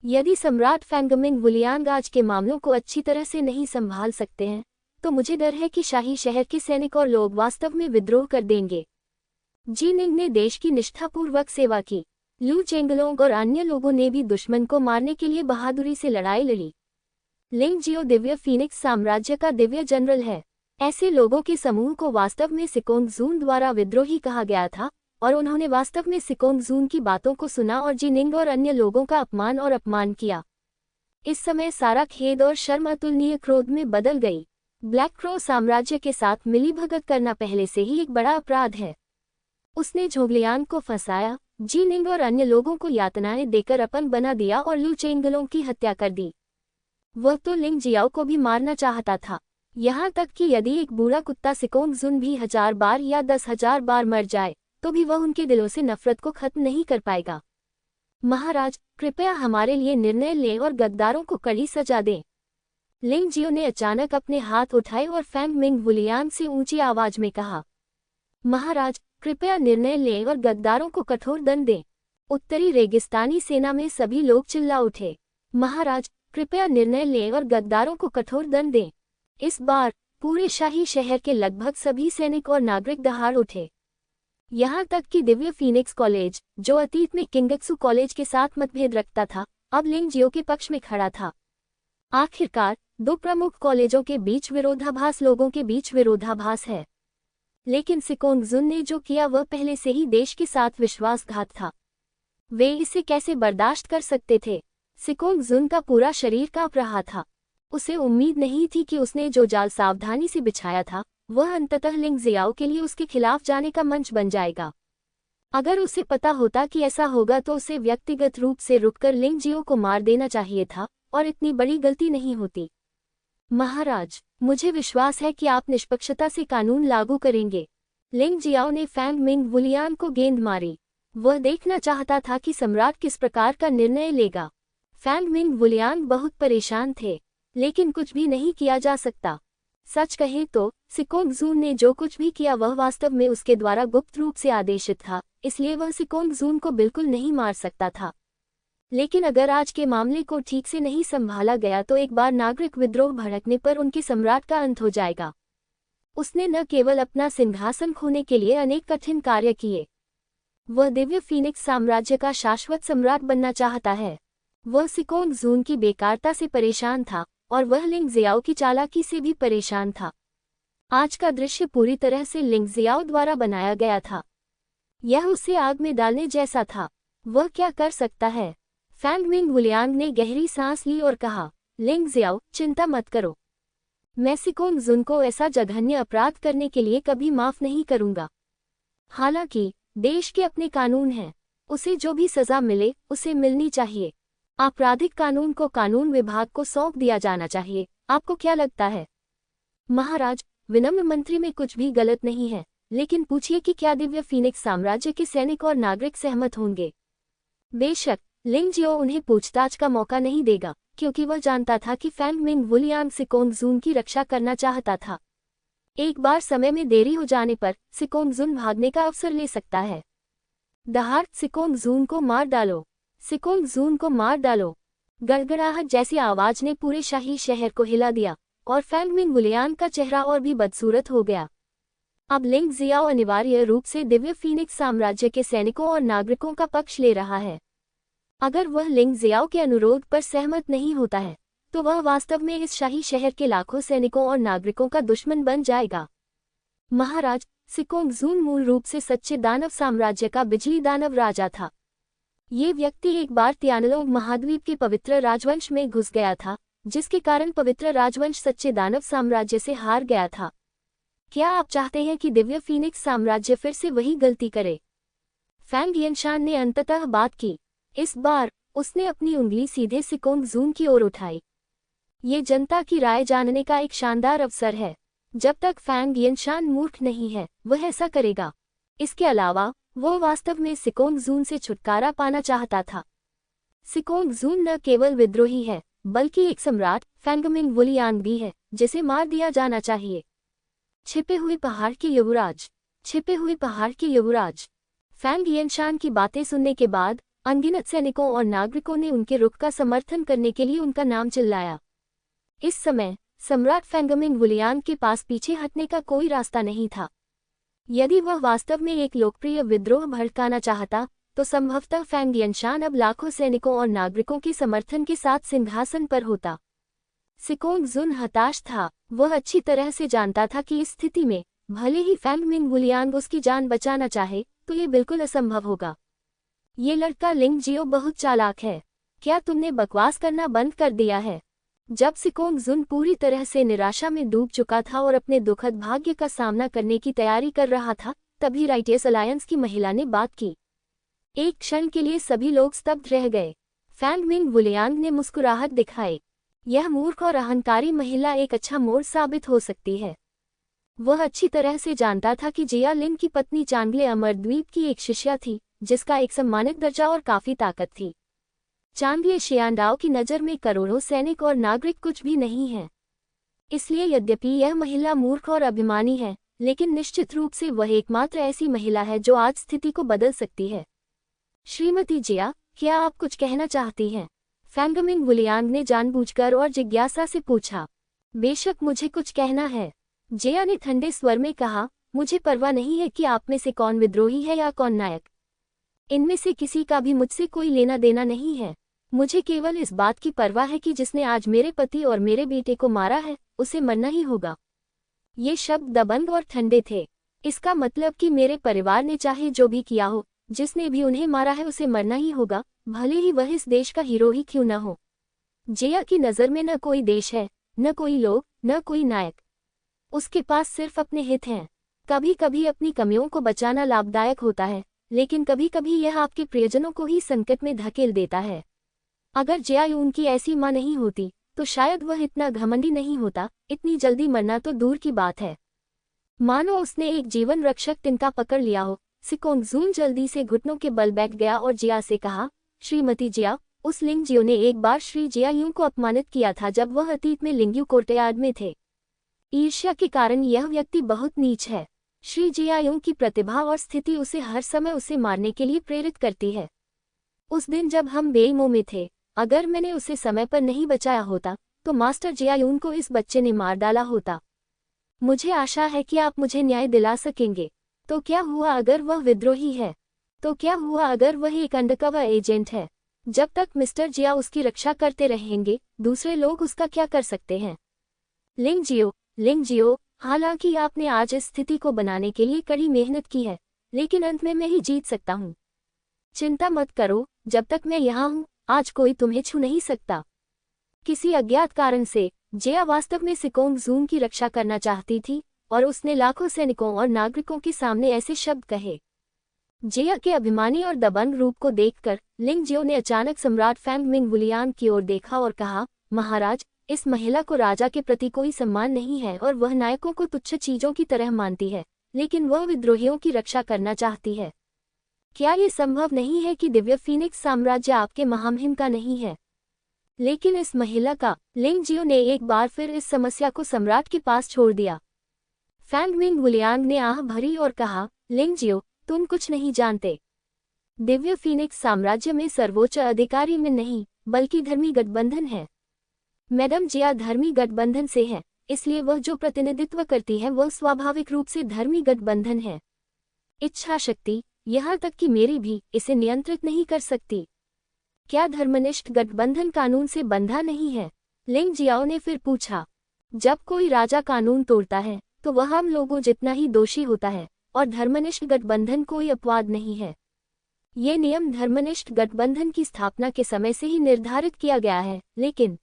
यदि सम्राट फैंगमिंग वुलियांग आज के मामलों को अच्छी तरह से नहीं संभाल सकते हैं, तो मुझे डर है कि शाही शहर के सैनिक और लोग वास्तव में विद्रोह कर देंगे। जिनिंग ने देश की निष्ठापूर्वक सेवा की। लू चेंगलोंग और अन्य लोगों ने भी दुश्मन को मारने के लिए बहादुरी से लड़ाई लड़ी। लिंग जियो दिव्य फीनिक्स साम्राज्य का दिव्य जनरल है। ऐसे लोगों के समूह को वास्तव में सिकोंग जून द्वारा विद्रोही कहा गया था, और उन्होंने वास्तव में सिकोंग जून की बातों को सुना और जिनिंग और अन्य लोगों का अपमान किया। इस समय सारा खेद और शर्म अतुलनीय क्रोध में बदल गई। ब्लैक क्रो साम्राज्य के साथ मिलीभगत करना पहले से ही एक बड़ा अपराध है। उसने झोंगलियांग को फंसाया, जिनिंग और अन्य लोगों को यातनाएं देकर अपन बना दिया और लू चेंगलों की हत्या कर दी। वह तो लिंग जियाओ को भी मारना चाहता था, यहाँ तक कि यदि एक बूढ़ा कुत्ता सिकोंग जून भी 1000 बार या 10,000 बार मर जाए, तो भी वह उनके दिलों से नफरत को खत्म नहीं कर पाएगा। महाराज, कृपया हमारे लिए निर्णय लें और गद्दारों को कड़ी सजा दें। लिंग जियो ने अचानक अपने हाथ उठाए और फैंग मिंग वुलियान से ऊंची आवाज में कहा, महाराज, कृपया निर्णय लें और गद्दारों को कठोर दंड दें। उत्तरी रेगिस्तानी सेना में सभी लोग चिल्ला उठे, महाराज, कृपया निर्णय लें और गद्दारों को कठोर दंड दें। इस बार पूरे शाही शहर के लगभग सभी सैनिक और नागरिक दहाड़ उठे। यहाँ तक कि दिव्य फीनिक्स कॉलेज, जो अतीत में किंगत्सु कॉलेज के साथ मतभेद रखता था, अब लिंग जियो के पक्ष में खड़ा था। आखिरकार दो प्रमुख कॉलेजों के बीच विरोधाभास लोगों के बीच विरोधाभास है। लेकिन सिकोंग जून ने जो किया वह पहले से ही देश के साथ विश्वासघात था। वे इसे कैसे बर्दाश्त कर सकते थे? सिकोंग जुन का पूरा शरीर कांप रहा था। उसे उम्मीद नहीं थी कि उसने जो जाल सावधानी से बिछाया था वह अंततः लिंग जियाओ के लिए उसके खिलाफ जाने का मंच बन जाएगा। अगर उसे पता होता कि ऐसा होगा तो उसे व्यक्तिगत रूप से रुककर लिंग जियो को मार देना चाहिए था, और इतनी बड़ी गलती नहीं होती। महाराज, मुझे विश्वास है कि आप निष्पक्षता से कानून लागू करेंगे। लिंग जियाओ ने फैंग मिंग वुलियान को गेंद मारी। वह देखना चाहता था कि सम्राट किस प्रकार का निर्णय लेगा। फैंग मिंग वुलियान बहुत परेशान थे, लेकिन कुछ भी नहीं किया जा सकता। सच कहें तो सिकोंग जून ने जो कुछ भी किया वह वास्तव में उसके द्वारा गुप्त रूप से आदेशित था, इसलिए वह सिकोंग जून को बिल्कुल नहीं मार सकता था। लेकिन अगर आज के मामले को ठीक से नहीं संभाला गया तो एक बार नागरिक विद्रोह भड़कने पर उनके सम्राट का अंत हो जाएगा। उसने न केवल अपना सिंहासन खोने के लिए अनेक कठिन कार्य किए, वह दिव्य फीनिक्स साम्राज्य का शाश्वत सम्राट बनना चाहता है। वह सिकोंग जून की बेकारता से परेशान था, और वह लिंग जियाओ की चालाकी से भी परेशान था। आज का दृश्य पूरी तरह से लिंग जियाओ द्वारा बनाया गया था। यह उसे आग में डालने जैसा था। वह क्या कर सकता है? फैंग मिंग वुलियांग ने गहरी सांस ली और कहा, लिंग जियाओ, चिंता मत करो। मैं सिकोंग जुन को ऐसा जघन्य अपराध करने के लिए कभी माफ नहीं करूंगा। हालांकि देश के अपने कानून हैं, उसे जो भी सजा मिले उसे मिलनी चाहिए। आपराधिक कानून को कानून विभाग को सौंप दिया जाना चाहिए। आपको क्या लगता है? महाराज, विनम्र मंत्री में कुछ भी गलत नहीं है, लेकिन पूछिए कि क्या दिव्य फीनिक्स साम्राज्य के सैनिक और नागरिक सहमत होंगे? बेशक, लिंग जियो उन्हें पूछताछ का मौका नहीं देगा, क्योंकि वह जानता था कि फैंग मिंग वुलियांग सिकोंग जून की रक्षा करना चाहता था। एक बार समय में देरी हो जाने पर सिकोंग जून भागने का अवसर ले सकता है। दहाड़, सिकोंग जून को मार डालो, सिकोंग जून को मार डालो। गड़गड़ाहट जैसी आवाज ने पूरे शाही शहर को हिला दिया, और फैंग मिंग वुलियांग का चेहरा और भी बदसूरत हो गया। अब लिंग जियाओ अनिवार्य रूप से दिव्य फीनिक्स साम्राज्य के सैनिकों और नागरिकों का पक्ष ले रहा है। अगर वह लिंग जियाओ के अनुरोध पर सहमत नहीं होता है, तो वह वास्तव में इस शाही शहर के लाखों सैनिकों और नागरिकों का दुश्मन बन जाएगा। महाराज, सिकोंग जून मूल रूप से सच्चे दानव साम्राज्य का बिजली दानव राजा था। ये व्यक्ति एक बार तियानलोंग महाद्वीप के पवित्र राजवंश में घुस गया था, जिसके कारण पवित्र राजवंश सच्चे दानव साम्राज्य से हार गया था। क्या आप चाहते हैं कि दिव्य फीनिक्स साम्राज्य फिर से वही गलती करे? फैंग यिनशान ने अंततः बात की। इस बार उसने अपनी उंगली सीधे सिकोंग जून की ओर उठाई। ये जनता की राय जानने का एक शानदार अवसर है। जब तक फैंग यिनशान मूर्ख नहीं है, वह ऐसा करेगा। इसके अलावा वो वास्तव में सिकोंग जून से छुटकारा पाना चाहता था। सिकोंग जून न केवल विद्रोही है, बल्कि एक सम्राट फैंग मिंग वुलियांग भी है, जिसे मार दिया जाना चाहिए। छिपे हुए पहाड़ के युवराज, छिपे हुए पहाड़ के युवराज। फैंग यिनशान की बातें सुनने के बाद अनगिनत सैनिकों और नागरिकों ने उनके रुख का समर्थन करने के लिए उनका नाम चिल्लाया। इस समय सम्राट फैंग मिंग वुलियांग के पास पीछे हटने का कोई रास्ता नहीं था। यदि वह वास्तव में एक लोकप्रिय विद्रोह भड़काना चाहता, तो संभवतः फैंग यिनशान अब लाखों सैनिकों और नागरिकों के समर्थन के साथ सिंहासन पर होता। सिकोंग जुन हताश था। वह अच्छी तरह से जानता था कि इस स्थिति में भले ही फैंग मिंग वुलियांग उसकी जान बचाना चाहे, तो ये बिल्कुल असंभव होगा। ये लड़का लिंग जियो बहुत चालाक है। क्या तुमने बकवास करना बंद कर दिया है? जब सिकोंग जुन पूरी तरह से निराशा में डूब चुका था और अपने दुखद भाग्य का सामना करने की तैयारी कर रहा था, तभी राइटियस अलायंस की महिला ने बात की। एक क्षण के लिए सभी लोग स्तब्ध रह गए। फैंग मिंग वुलियांग ने मुस्कुराहट दिखाई। यह मूर्ख और अहंकारी महिला एक अच्छा मोड़ साबित हो सकती है। वह अच्छी तरह से जानता था कि जिया लिन की पत्नी चांगले अमरद्वीप की एक शिष्या थी, जिसका एक सम्मानित दर्जा और काफी ताकत थी। चांगले शियांडाओ की नज़र में करोड़ों सैनिक और नागरिक कुछ भी नहीं हैं। इसलिए यद्यपि यह महिला मूर्ख और अभिमानी है, लेकिन निश्चित रूप से वह एकमात्र ऐसी महिला है जो आज स्थिति को बदल सकती है। श्रीमती जिया, क्या आप कुछ कहना चाहती हैं? फैंग मिंग वुलियांग ने जानबूझकर और जिज्ञासा से पूछा। बेशक मुझे कुछ कहना है, जिया ने ठंडे स्वर में कहा। मुझे परवाह नहीं है कि आप में से कौन विद्रोही है या कौन नायक। इनमें से किसी का भी मुझसे कोई लेना देना नहीं है। मुझे केवल इस बात की परवाह है कि जिसने आज मेरे पति और मेरे बेटे को मारा है, उसे मरना ही होगा। ये शब्द दबंग और ठंडे थे। इसका मतलब कि मेरे परिवार ने चाहे जो भी किया हो, जिसने भी उन्हें मारा है उसे मरना ही होगा, भले ही वह इस देश का हीरो ही क्यों न हो। जिया की नज़र में न कोई देश है, न कोई लोग, न कोई नायक। उसके पास सिर्फ अपने हित हैं। कभी कभी अपनी कमियों को बचाना लाभदायक होता है, लेकिन कभी कभी यह आपके प्रियजनों को ही संकट में धकेल देता है। अगर जिया यून की ऐसी माँ नहीं होती तो शायद वह इतना घमंडी नहीं होता। इतनी जल्दी मरना तो दूर की बात है, मानो उसने एक जीवन रक्षक तिनका पकड़ लिया हो। सिकोंगजून जल्दी से घुटनों के बल बैठ गया और जिया से कहा, श्रीमती जिया, उस लिंगजियो ने एक बार श्री जियायूं को अपमानित किया था जब वह अतीत में लिंगयू कोर्टयार्ड में थे। ईर्ष्या के कारण यह व्यक्ति बहुत नीच है। श्री जियायूं की प्रतिभा और स्थिति उसे हर समय उसे मारने के लिए प्रेरित करती है। उस दिन जब हम बेईमो में थे, अगर मैंने उसे समय पर नहीं बचाया होता तो मास्टर जियायून को इस बच्चे ने मार डाला होता। मुझे आशा है कि आप मुझे न्याय दिला सकेंगे। तो क्या हुआ अगर वह विद्रोही है? तो क्या हुआ अगर वह एक अंडरकवर एजेंट है? जब तक मिस्टर जिया उसकी रक्षा करते रहेंगे, दूसरे लोग उसका क्या कर सकते हैं? लिंगजियो, हालांकि आपने आज इस स्थिति को बनाने के लिए कड़ी मेहनत की है, लेकिन अंत में मैं ही जीत सकता हूँ। चिंता मत करो, जब तक मैं यहाँ हूँ, आज कोई तुम्हें छू नहीं सकता। किसी अज्ञात कारण से जिया वास्तव में सिकोंगजून की रक्षा करना चाहती थी और उसने लाखों सैनिकों और नागरिकों के सामने ऐसे शब्द कहे। जिया के अभिमानी और दबंग रूप को देखकर लिंगजियो ने अचानक सम्राट फैंग मिंग वुलियान की ओर देखा और कहा, महाराज, इस महिला को राजा के प्रति कोई सम्मान नहीं है और वह नायकों को तुच्छ चीजों की तरह मानती है, लेकिन वह विद्रोहियों की रक्षा करना चाहती है। क्या ये संभव नहीं है कि दिव्य फीनिक्स साम्राज्य आपके महामहिम का नहीं है? लेकिन इस महिला का। लिंगजियो ने एक बार फिर इस समस्या को सम्राट के पास छोड़ दिया। फैंग मिंग वुलियांग ने आह भरी और कहा, लिंगजियो, तुम कुछ नहीं जानते। दिव्य फीनिक्स साम्राज्य में सर्वोच्च अधिकारी में नहीं, बल्कि धर्मी गठबंधन है। मैडम जिया धर्मी गठबंधन से है, इसलिए वह जो प्रतिनिधित्व करती है वह स्वाभाविक रूप से धर्मी गठबंधन है। इच्छा शक्ति, यहाँ तक कि मेरी भी, इसे नियंत्रित नहीं कर सकती। क्या धर्मनिष्ठ गठबंधन कानून से बंधा नहीं है? लिंग जियाओ ने फिर पूछा। जब कोई राजा कानून तोड़ता है तो वह हम लोगों जितना ही दोषी होता है, और धर्मनिष्ठ गठबंधन कोई अपवाद नहीं है। ये नियम धर्मनिष्ठ गठबंधन की स्थापना के समय से ही निर्धारित किया गया है, लेकिन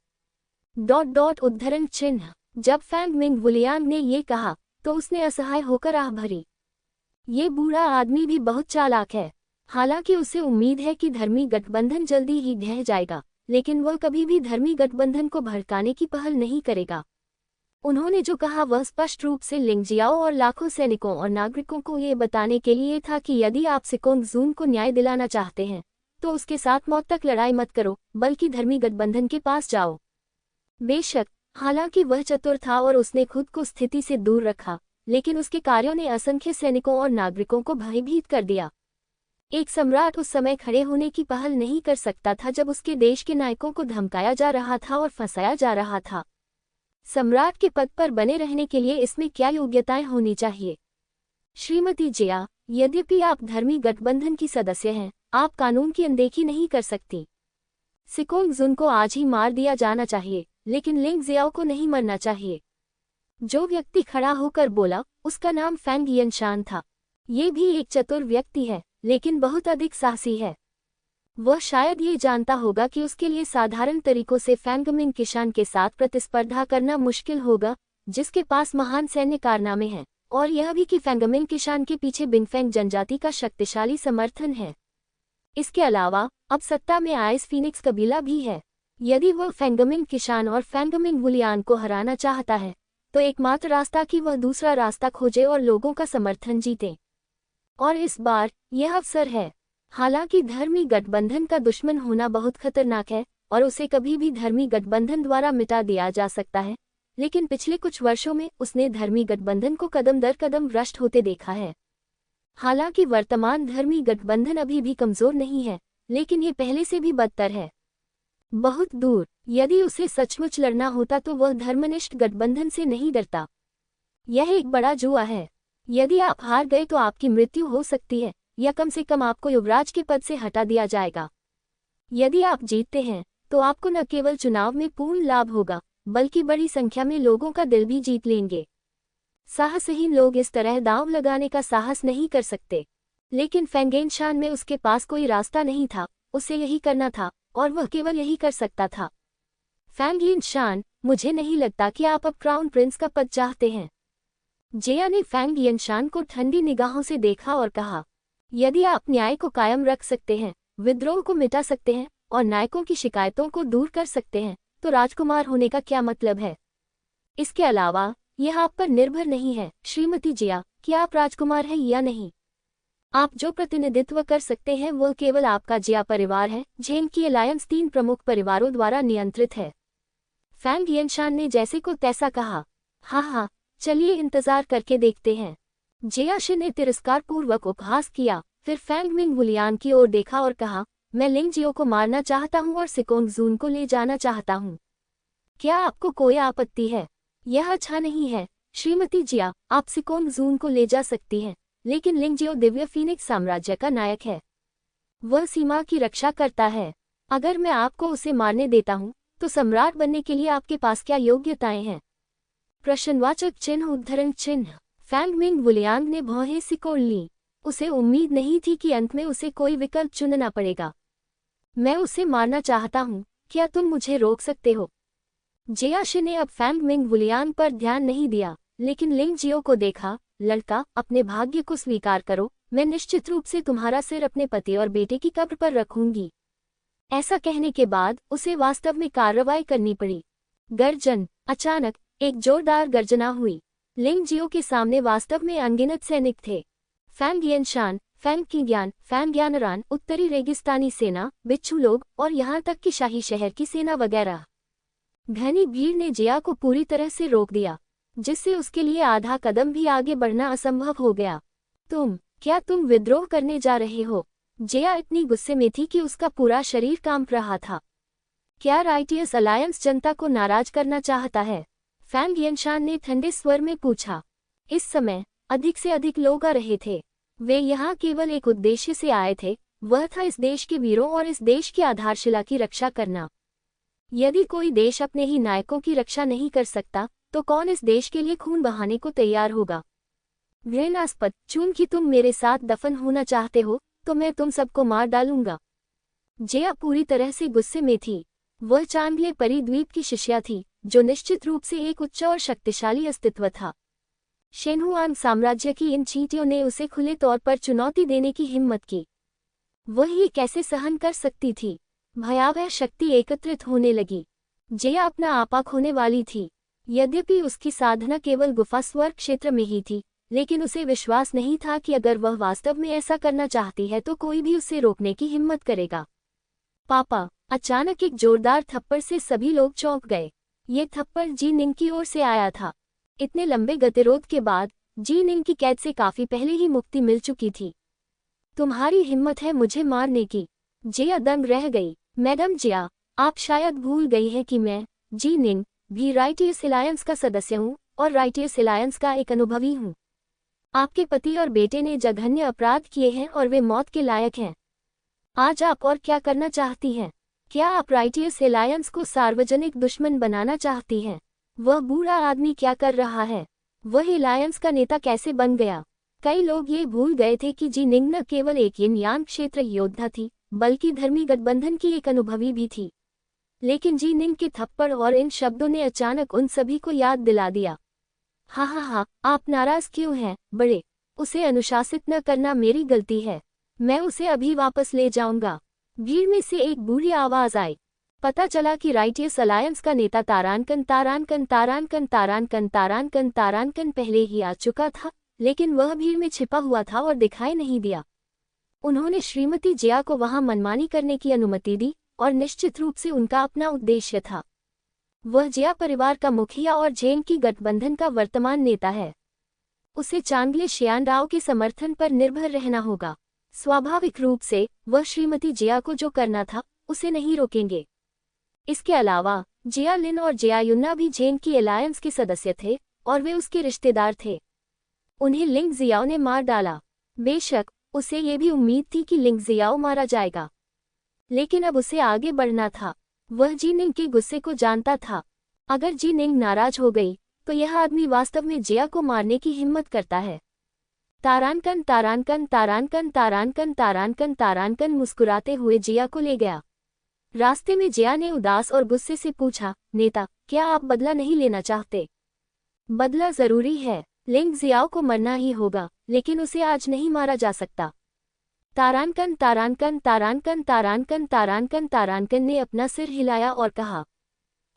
उद्धरण चिन्ह। जब फैंग मिंग वुलियांग ने ये कहा तो उसने असहाय होकर आह भरी। ये बूढ़ा आदमी भी बहुत चालाक है। हालांकि उसे उम्मीद है कि धर्मी गठबंधन जल्दी ही ढह जाएगा, लेकिन वह कभी भी धर्मी गठबंधन को भड़काने की पहल नहीं करेगा। उन्होंने जो कहा वह स्पष्ट रूप से लिंगजियाओ और लाखों सैनिकों और नागरिकों को ये बताने के लिए था कि यदि आप सिकोंगजून को न्याय दिलाना चाहते हैं तो उसके साथ मौत तक लड़ाई मत करो, बल्कि धर्मी गठबंधन के पास जाओ। बेशक, हालांकि वह चतुर था और उसने खुद को स्थिति से दूर रखा, लेकिन उसके कार्यों ने असंख्य सैनिकों और नागरिकों को भयभीत कर दिया। एक सम्राट उस समय खड़े होने की पहल नहीं कर सकता था जब उसके देश के नायकों को धमकाया जा रहा था और फंसाया जा रहा था। सम्राट के पद पर बने रहने के लिए इसमें क्या योग्यताएं होनी चाहिए? श्रीमती जिया, यद्यपि आप धर्मी गठबंधन की सदस्य हैं, आप कानून की अनदेखी नहीं कर सकती। सिकोंगजून को आज ही मार दिया जाना चाहिए, लेकिन लिंगजियाओ को नहीं मरना चाहिए। जो व्यक्ति खड़ा होकर बोला उसका नाम फैंग यिनशान था। ये भी एक चतुर व्यक्ति है, लेकिन बहुत अधिक साहसी है। वह शायद ये जानता होगा कि उसके लिए साधारण तरीकों से फैंग मिंग किशान के साथ प्रतिस्पर्धा करना मुश्किल होगा, जिसके पास महान सैन्य कारनामे हैं, और यह भी कि फैंग मिंग किशान के पीछे बिंगफैंग जनजाति का शक्तिशाली समर्थन है। इसके अलावा अब सत्ता में आइस फीनिक्स कबीला भी है। यदि वह फैंग मिंग किशान और फैंग मिंग वुलियान को हराना चाहता है तो एकमात्र रास्ता कि वह दूसरा रास्ता खोजे और लोगों का समर्थन जीते। और इस बार यह अवसर है। हालांकि धर्मी गठबंधन का दुश्मन होना बहुत खतरनाक है और उसे कभी भी धर्मी गठबंधन द्वारा मिटा दिया जा सकता है, लेकिन पिछले कुछ वर्षों में उसने धर्मी गठबंधन को कदम दर कदम भ्रष्ट होते देखा है। हालांकि वर्तमान धर्मी गठबंधन अभी भी कमजोर नहीं है, लेकिन ये पहले से भी बदतर है, बहुत दूर। यदि उसे सचमुच लड़ना होता तो वह धर्मनिष्ठ गठबंधन से नहीं डरता। यह एक बड़ा जुआ है। यदि आप हार गए तो आपकी मृत्यु हो सकती है, या कम से कम आपको युवराज के पद से हटा दिया जाएगा। यदि आप जीतते हैं तो आपको न केवल चुनाव में पूर्ण लाभ होगा, बल्कि बड़ी संख्या में लोगों का दिल भी जीत लेंगे। साहसहीन लोग इस तरह दांव लगाने का साहस नहीं कर सकते। लेकिन फेंगेनशान में उसके पास कोई रास्ता नहीं था, उसे यही करना था और वह केवल यही कर सकता था। फेंगेनशान, मुझे नहीं लगता कि आप अब क्राउन प्रिंस का पद चाहते हैं। जिया ने फेंगेनशान को ठंडी निगाहों से देखा और कहा, यदि आप न्याय को कायम रख सकते हैं, विद्रोह को मिटा सकते हैं और नायकों की शिकायतों को दूर कर सकते हैं, तो राजकुमार होने का क्या मतलब है? इसके अलावा यह आप पर निर्भर नहीं है श्रीमती जिया कि आप राजकुमार हैं या नहीं। आप जो प्रतिनिधित्व कर सकते हैं वह केवल आपका जिया परिवार है। झेंग की अलायंस 3 प्रमुख परिवारों द्वारा नियंत्रित है। फेंगेनशान ने जैसे को तैसा कहा, हाँ, चलिए इंतजार करके देखते हैं। जियाशी ने तिरस्कारपूर्वक उपहास किया, फिर फेंगमिंग वुलियान की ओर देखा और कहा, मैं लिंगजियो को मारना चाहता हूँ और सिकोंगजून को ले जाना चाहता हूँ। क्या आपको कोई आपत्ति है? यह अच्छा नहीं है श्रीमती जिया, आप सिकोंगजून को ले जा सकती हैं, लेकिन लिंगजियो दिव्य फीनिक्स साम्राज्य का नायक है। वह सीमा की रक्षा करता है। अगर मैं आपको उसे मारने देता हूँ तो सम्राट बनने के लिए आपके पास क्या योग्यताएं हैं? प्रश्नवाचक चिन्ह उद्धरण चिन्ह। फेंगमिंग वुलियांग ने भौहें सिकोड़ ली। उसे उम्मीद नहीं थी कि अंत में उसे कोई विकल्प चुनना पड़ेगा। मैं उसे मारना चाहता हूँ, क्या तुम मुझे रोक सकते हो? जियाशी ने अब फेंगमिंग वुलियांग पर ध्यान नहीं दिया, लेकिन लिंगजियो को देखा। लड़का, अपने भाग्य को स्वीकार करो, मैं निश्चित रूप से तुम्हारा सिर अपने पति और बेटे की कब्र पर रखूंगी। ऐसा कहने के बाद उसे वास्तव में कार्रवाई करनी पड़ी। गर्जन। अचानक एक जोरदार गर्जना हुई। लिंगजियो के सामने वास्तव में अनगिनत सैनिक थे। फेंगेनशान, फेंगकिंग्यान, फेंगयानरान, उत्तरी रेगिस्तानी सेना, बिच्छू लोग और यहाँ तक कि शाही शहर की सेना वगैरह। घनी भीड़ ने जिया को पूरी तरह से रोक दिया, जिससे उसके लिए आधा कदम भी आगे बढ़ना असंभव हो गया। क्या तुम विद्रोह करने जा रहे हो? जिया इतनी गुस्से में थी कि उसका पूरा शरीर कांप रहा था। क्या राइटियस अलायंस जनता को नाराज करना चाहता है? फेंगेनशान ने ठंडे स्वर में पूछा। इस समय अधिक से अधिक लोग आ रहे थे। वे यहाँ केवल एक उद्देश्य से आए थे, वह था इस देश के वीरों और इस देश की आधारशिला की रक्षा करना। यदि कोई देश अपने ही नायकों की रक्षा नहीं कर सकता, तो कौन इस देश के लिए खून बहाने को तैयार होगा? घृणास्पद, चूंकि तुम मेरे साथ दफन होना चाहते हो, तो मैं तुम सबको मार डालूंगा। जिया पूरी तरह से गुस्से में थी। वह चांगले परिद्वीप की शिष्या थी, जो निश्चित रूप से एक उच्च और शक्तिशाली अस्तित्व था। शेनहुआंग साम्राज्य की इन चींटियों ने उसे खुले तौर पर चुनौती देने की हिम्मत की। वह ये कैसे सहन कर सकती थी? भयावह शक्ति एकत्रित होने लगी। जिया अपना आपा खोने वाली थी। यद्यपि उसकी साधना केवल गुफा स्वर्ग क्षेत्र में ही थी, लेकिन उसे विश्वास नहीं था कि अगर वह वास्तव में ऐसा करना चाहती है तो कोई भी उसे रोकने की हिम्मत करेगा। पापा! अचानक एक जोरदार थप्पड़ से सभी लोग चौंक गए। ये थप्पड़ जी निंग की ओर से आया था। इतने लंबे गतिरोध के बाद जी निंग की कैद से काफी पहले ही मुक्ति मिल चुकी थी। तुम्हारी हिम्मत है मुझे मारने की? जिया दंग रह गई। मैडम जिया, आप शायद भूल गई हैं कि मैं, जी निंग, भी राइटियस अलायंस का सदस्य हूँ और राइटियस अलायंस का एक अनुभवी हूँ। आपके पति और बेटे ने जघन्य अपराध किए हैं और वे मौत के लायक हैं। आज आप और क्या करना चाहती हैं? क्या आप राइटियस अलायंस को सार्वजनिक दुश्मन बनाना चाहती हैं? वह बूढ़ा आदमी क्या कर रहा है? वह अलायंस का नेता कैसे बन गया? कई लोग ये भूल गए थे कि जी निंग न केवल एक यिन यांग क्षेत्र योद्धा थी, बल्कि धर्मी गठबंधन की एक अनुभवी भी थी। लेकिन जी निंग के थप्पड़ और इन शब्दों ने अचानक उन सभी को याद दिला दिया। हाँ, आप नाराज क्यों हैं, बड़े? उसे अनुशासित न करना मेरी गलती है। मैं उसे अभी वापस ले जाऊंगा। भीड़ में से एक बूढ़ी आवाज आई। पता चला कि राइटियस अलायंस का नेता तारानकन पहले ही आ चुका था, लेकिन वह भीड़ में छिपा हुआ था और दिखाई नहीं दिया। उन्होंने श्रीमती जिया को वहां मनमानी करने की अनुमति दी, और निश्चित रूप से उनका अपना उद्देश्य था। वह जिया परिवार का मुखिया और झेंग की गठबंधन का वर्तमान नेता है। उसे चांगले शियानडाओ के समर्थन पर निर्भर रहना होगा। स्वाभाविक रूप से वह श्रीमती जिया को जो करना था उसे नहीं रोकेंगे। इसके अलावा जिया लिन और जिया युन्ना भी झेंग की अलायंस के सदस्य थे और वे उसके रिश्तेदार थे। उन्हें लिंग जियाओ ने मार डाला। बेशक उसे ये भी उम्मीद थी कि लिंग जियाओ मारा जाएगा, लेकिन अब उसे आगे बढ़ना था। वह जी निंग के गुस्से को जानता था। अगर जी निंग नाराज हो गई तो यह आदमी वास्तव में जिया को मारने की हिम्मत करता है। तारानकन तारानकन तारानकन तारानकन तारानकन तारानकन मुस्कुराते हुए जिया को ले गया। रास्ते में जिया ने उदास और गुस्से से पूछा, नेता, क्या आप बदला नहीं लेना चाहते? बदला जरूरी है। लिंग जियाओ को मरना ही होगा, लेकिन उसे आज नहीं मारा जा सकता। तारानकन तारानकन तारानकन तारानकन तारानकन तारानकन ने अपना सिर हिलाया और कहा,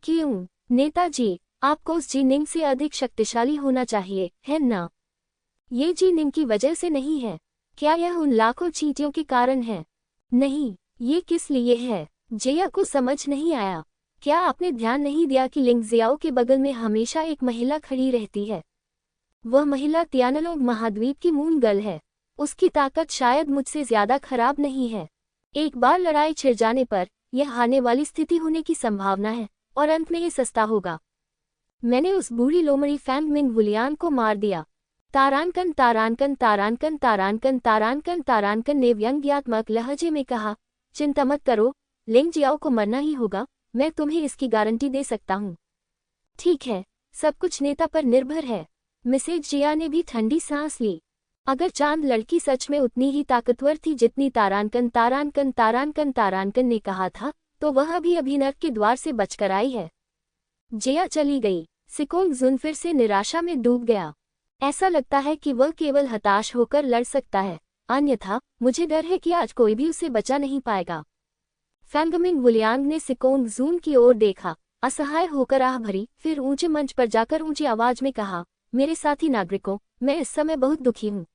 क्यों नेताजी, आपको उस जीनिंग से अधिक शक्तिशाली होना चाहिए, है ना? ये जीनिंग की वजह से नहीं है। क्या यह उन लाखों चींटियों के कारण है? नहीं, ये किस लिए है? जिया को समझ नहीं आया। क्या आपने ध्यान नहीं दिया कि लिंग जियाओ के बगल में हमेशा एक महिला खड़ी रहती है? वह महिला तियानलोंग महाद्वीप की मून गर्ल है। उसकी ताकत शायद मुझसे ज्यादा खराब नहीं है। एक बार लड़ाई छिड़ जाने पर यह हारने वाली स्थिति होने की संभावना है, और अंत में ये सस्ता होगा। मैंने उस बूढ़ी लोमड़ी फैंग मिंग वुलियान को मार दिया। तारानकन तारानकन तारानकन तारानकन तारानकन तारानकन ने व्यंग्यात्मक लहजे में कहा, चिंता मत करो, लिंग जियाओ को मरना ही होगा, मैं तुम्हें इसकी गारंटी दे सकता हूँ। ठीक है, सब कुछ नेता पर निर्भर है। मिसेज जिया ने भी ठंडी सांस ली। अगर चांद लड़की सच में उतनी ही ताकतवर थी जितनी तारानकन तारानकन तारानकन तारानकन ने कहा था, तो वह अभी नर्क के द्वार से बचकर आई है। जिया चली गई। सिकोंग जुन फिर से निराशा में डूब गया। ऐसा लगता है कि वह केवल हताश होकर लड़ सकता है, अन्यथा मुझे डर है कि आज कोई भी उसे बचा नहीं पाएगा। फैंगमिंग वुलियांग ने सिकोंग जून की ओर देखा, असहाय होकर आह भरी, फिर ऊंचे मंच पर जाकर ऊंची आवाज में कहा, मेरे साथी नागरिकों, मैं इस समय बहुत दुखी हूँ।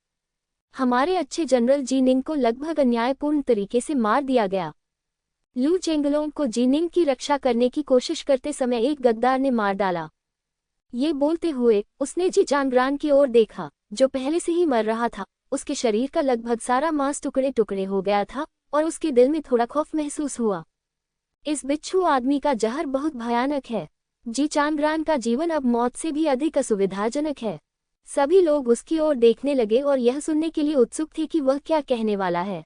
हमारे अच्छे जनरल जीनिंग को लगभग अन्यायपूर्ण तरीके से मार दिया गया। लू चेंगलोंग को जीनिंग की रक्षा करने की कोशिश करते समय एक गद्दार ने मार डाला। ये बोलते हुए उसने जी चांगरान की ओर देखा, जो पहले से ही मर रहा था। उसके शरीर का लगभग सारा मांस टुकड़े टुकड़े हो गया था, और उसके दिल में थोड़ा खौफ महसूस हुआ। इस बिच्छू आदमी का जहर बहुत भयानक है। जी चांगरान का जीवन अब मौत से भी अधिक असुविधाजनक है। सभी लोग उसकी ओर देखने लगे और यह सुनने के लिए उत्सुक थे कि वह क्या कहने वाला है।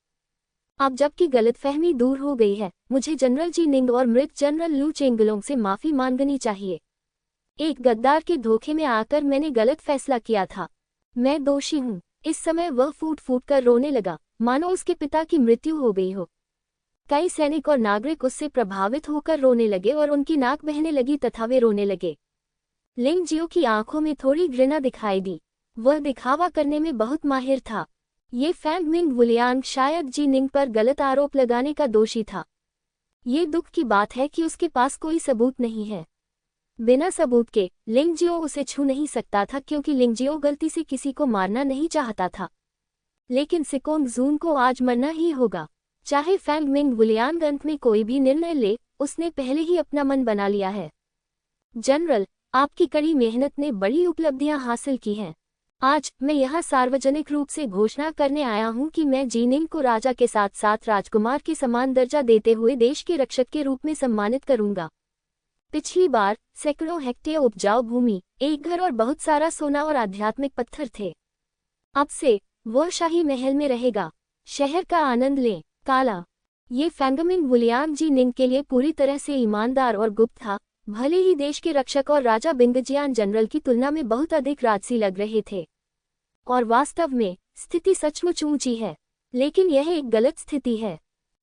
अब जबकि गलतफहमी दूर हो गई है, मुझे जनरल जीनिंग और मृत जनरल लू चेंगलोंग से माफी मांगनी चाहिए। एक गद्दार के धोखे में आकर मैंने गलत फैसला किया था। मैं दोषी हूँ। इस समय वह फूट फूट कर रोने लगा, मानो उसके पिता की मृत्यु हो गई हो। कई सैनिक और नागरिक उससे प्रभावित होकर रोने लगे और उनकी नाक बहने लगी तथा वे रोने लगे। लिंग जियो की आंखों में थोड़ी घृणा दिखाई दी। वह दिखावा करने में बहुत माहिर था। ये फैंग मिंग वुलियांग शायद जीनिंग पर गलत आरोप लगाने का दोषी था। ये दुख की बात है कि उसके पास कोई सबूत नहीं है। बिना सबूत के लिंग जियो उसे छू नहीं सकता था, क्योंकि लिंग जियो गलती से किसी को मारना नहीं चाहता था। लेकिन सिकोंग जून को आज मरना ही होगा, चाहे फैंग मिंग वुलियांग अंत में कोई भी निर्णय ले। उसने पहले ही अपना मन बना लिया है। जनरल, आपकी कड़ी मेहनत ने बड़ी उपलब्धियां हासिल की हैं। आज मैं यहाँ सार्वजनिक रूप से घोषणा करने आया हूँ कि मैं जीनिंग को राजा के साथ साथ राजकुमार के समान दर्जा देते हुए देश के रक्षक के रूप में सम्मानित करूंगा। पिछली बार सैकड़ों हेक्टेयर उपजाऊ भूमि, एक घर और बहुत सारा सोना और आध्यात्मिक पत्थर थे। अब से वह शाही महल में रहेगा। शहर का आनंद लें। काला, ये फैंगमिंग वुलियांग जीनिंग के लिए पूरी तरह से ईमानदार और गुप्त था। भले ही देश के रक्षक और राजा बिंगजियान जनरल की तुलना में बहुत अधिक राजसी लग रहे थे, और वास्तव में स्थिति सचमुच ऊंची है, लेकिन यह एक गलत स्थिति है।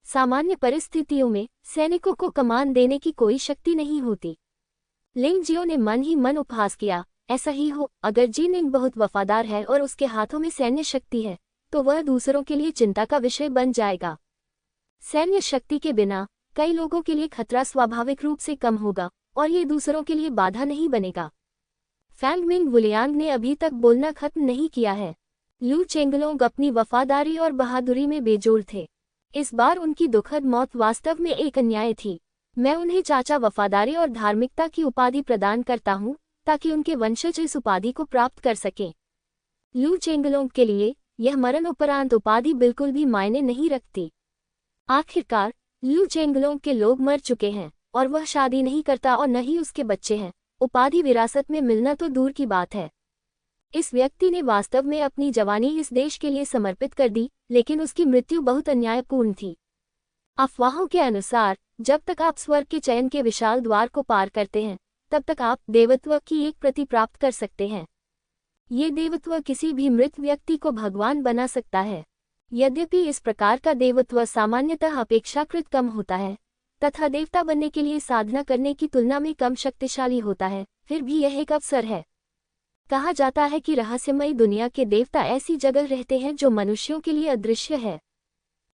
सामान्य परिस्थितियों में सैनिकों को कमान देने की कोई शक्ति नहीं होती। लिंग जियो ने मन ही मन उपहास किया, ऐसा ही हो। अगर जीनिंग बहुत वफादार है और उसके हाथों में सैन्य शक्ति है, तो वह दूसरों के लिए चिंता का विषय बन जाएगा। सैन्य शक्ति के बिना कई लोगों के लिए खतरा स्वाभाविक रूप से कम होगा, और ये दूसरों के लिए बाधा नहीं बनेगा। फैंग मिंग वुलियांग ने अभी तक बोलना खत्म नहीं किया है। लू चेंगलोंग अपनी वफादारी और बहादुरी में बेजोड़ थे। इस बार उनकी दुखद मौत वास्तव में एक अन्याय थी। मैं उन्हें चाचा वफादारी और धार्मिकता की उपाधि प्रदान करता हूँ, ताकि उनके वंशज इस उपाधि को प्राप्त कर सकें। लू चेंगलोंग के लिए यह मरण उपरांत उपाधि बिल्कुल भी मायने नहीं रखती। आखिरकार लू चेंगलोंग के लोग मर चुके हैं, और वह शादी नहीं करता और न ही उसके बच्चे हैं। उपाधि विरासत में मिलना तो दूर की बात है। इस व्यक्ति ने वास्तव में अपनी जवानी इस देश के लिए समर्पित कर दी, लेकिन उसकी मृत्यु बहुत अन्यायपूर्ण थी। अफवाहों के अनुसार जब तक आप स्वर्ग के चयन के विशाल द्वार को पार करते हैं, तब तक आप देवत्व की एक प्रति प्राप्त कर सकते हैं। ये देवत्व किसी भी मृत व्यक्ति को भगवान बना सकता है। यद्यपि इस प्रकार का देवत्व सामान्यतः अपेक्षाकृत कम होता है तथा देवता बनने के लिए साधना करने की तुलना में कम शक्तिशाली होता है, फिर भी यह एक अवसर है। कहा जाता है कि रहस्यमयी दुनिया के देवता ऐसी जगह रहते हैं जो मनुष्यों के लिए अदृश्य है।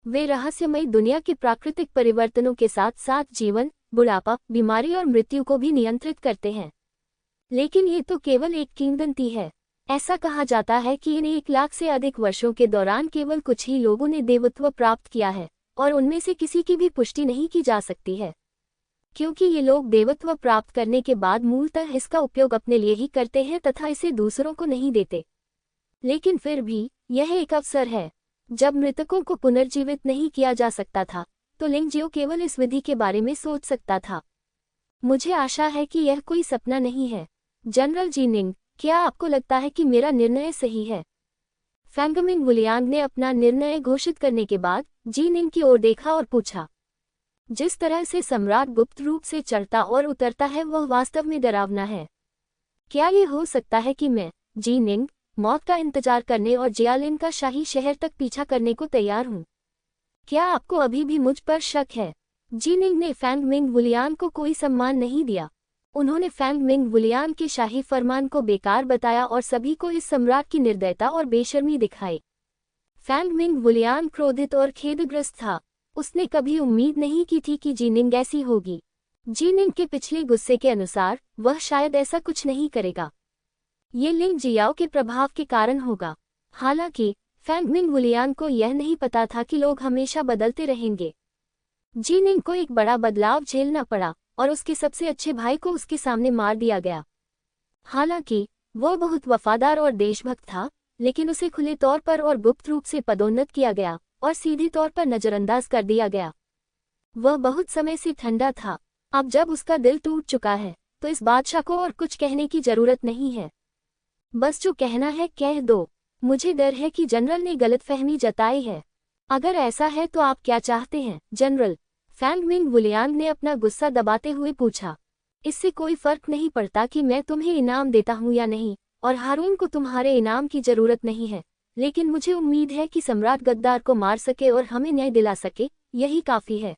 वे रहस्यमयी दुनिया के प्राकृतिक परिवर्तनों के साथ साथ जीवन, बुढ़ापा, बीमारी और मृत्यु को भी नियंत्रित करते हैं। लेकिन ये तो केवल एक किंवदंती है। ऐसा कहा जाता है कि इन 1 लाख से अधिक वर्षों के दौरान केवल कुछ ही लोगों ने देवत्व प्राप्त किया है और उनमें से किसी की भी पुष्टि नहीं की जा सकती है, क्योंकि ये लोग देवत्व प्राप्त करने के बाद मूलतः इसका उपयोग अपने लिए ही करते हैं तथा इसे दूसरों को नहीं देते। लेकिन फिर भी यह एक अवसर है। जब मृतकों को पुनर्जीवित नहीं किया जा सकता था तो लिंगजियो केवल इस विधि के बारे में सोच सकता था। मुझे आशा है कि यह कोई सपना नहीं है। जनरल जीनिंग, क्या आपको लगता है कि मेरा निर्णय सही है? फैंगमिंग वुलियांग ने अपना निर्णय घोषित करने के बाद जीनिंग की ओर देखा और पूछा। जिस तरह से सम्राट गुप्त रूप से चढ़ता और उतरता है वह वास्तव में डरावना है। क्या ये हो सकता है कि मैं, जीनिंग, मौत का इंतजार करने और जियालिन का शाही शहर तक पीछा करने को तैयार हूँ? क्या आपको अभी भी मुझ पर शक है? जीनिंग ने फैंगमिंग वुलियान को कोई सम्मान नहीं दिया। उन्होंने फैंगमिंग वुलियान के शाही फरमान को बेकार बताया और सभी को इस सम्राट की निर्दयता और बेशर्मी दिखाई। फैंगमिंग वुलियान क्रोधित और खेदग्रस्त था। उसने कभी उम्मीद नहीं की थी कि जीनिंग ऐसी होगी। जीनिंग के पिछले गुस्से के अनुसार वह शायद ऐसा कुछ नहीं करेगा। ये लिंग जियाओ के प्रभाव के कारण होगा। हालांकि फैंगमिंग वुलियान को यह नहीं पता था कि लोग हमेशा बदलते रहेंगे। जीनिंग को एक बड़ा बदलाव झेलना पड़ा और उसके सबसे अच्छे भाई को उसके सामने मार दिया गया। हालांकि वह बहुत वफादार और देशभक्त था, लेकिन उसे खुले तौर पर और गुप्त रूप से पदोन्नत किया गया और सीधे तौर पर नजरअंदाज कर दिया गया। वह बहुत समय से ठंडा था। अब जब उसका दिल टूट चुका है तो इस बादशाह को और कुछ कहने की जरूरत नहीं है। बस जो कहना है कह दो। मुझे डर है कि जनरल ने गलतफहमी जताई है। अगर ऐसा है तो आप क्या चाहते हैं, जनरल? फैंगमिंग वुलियांग ने अपना गुस्सा दबाते हुए पूछा। इससे कोई फर्क नहीं पड़ता कि मैं तुम्हें इनाम देता हूँ या नहीं, और हारून को तुम्हारे इनाम की जरूरत नहीं है, लेकिन मुझे उम्मीद है कि सम्राट गद्दार को मार सके और हमें न्याय दिला सके, यही काफी है।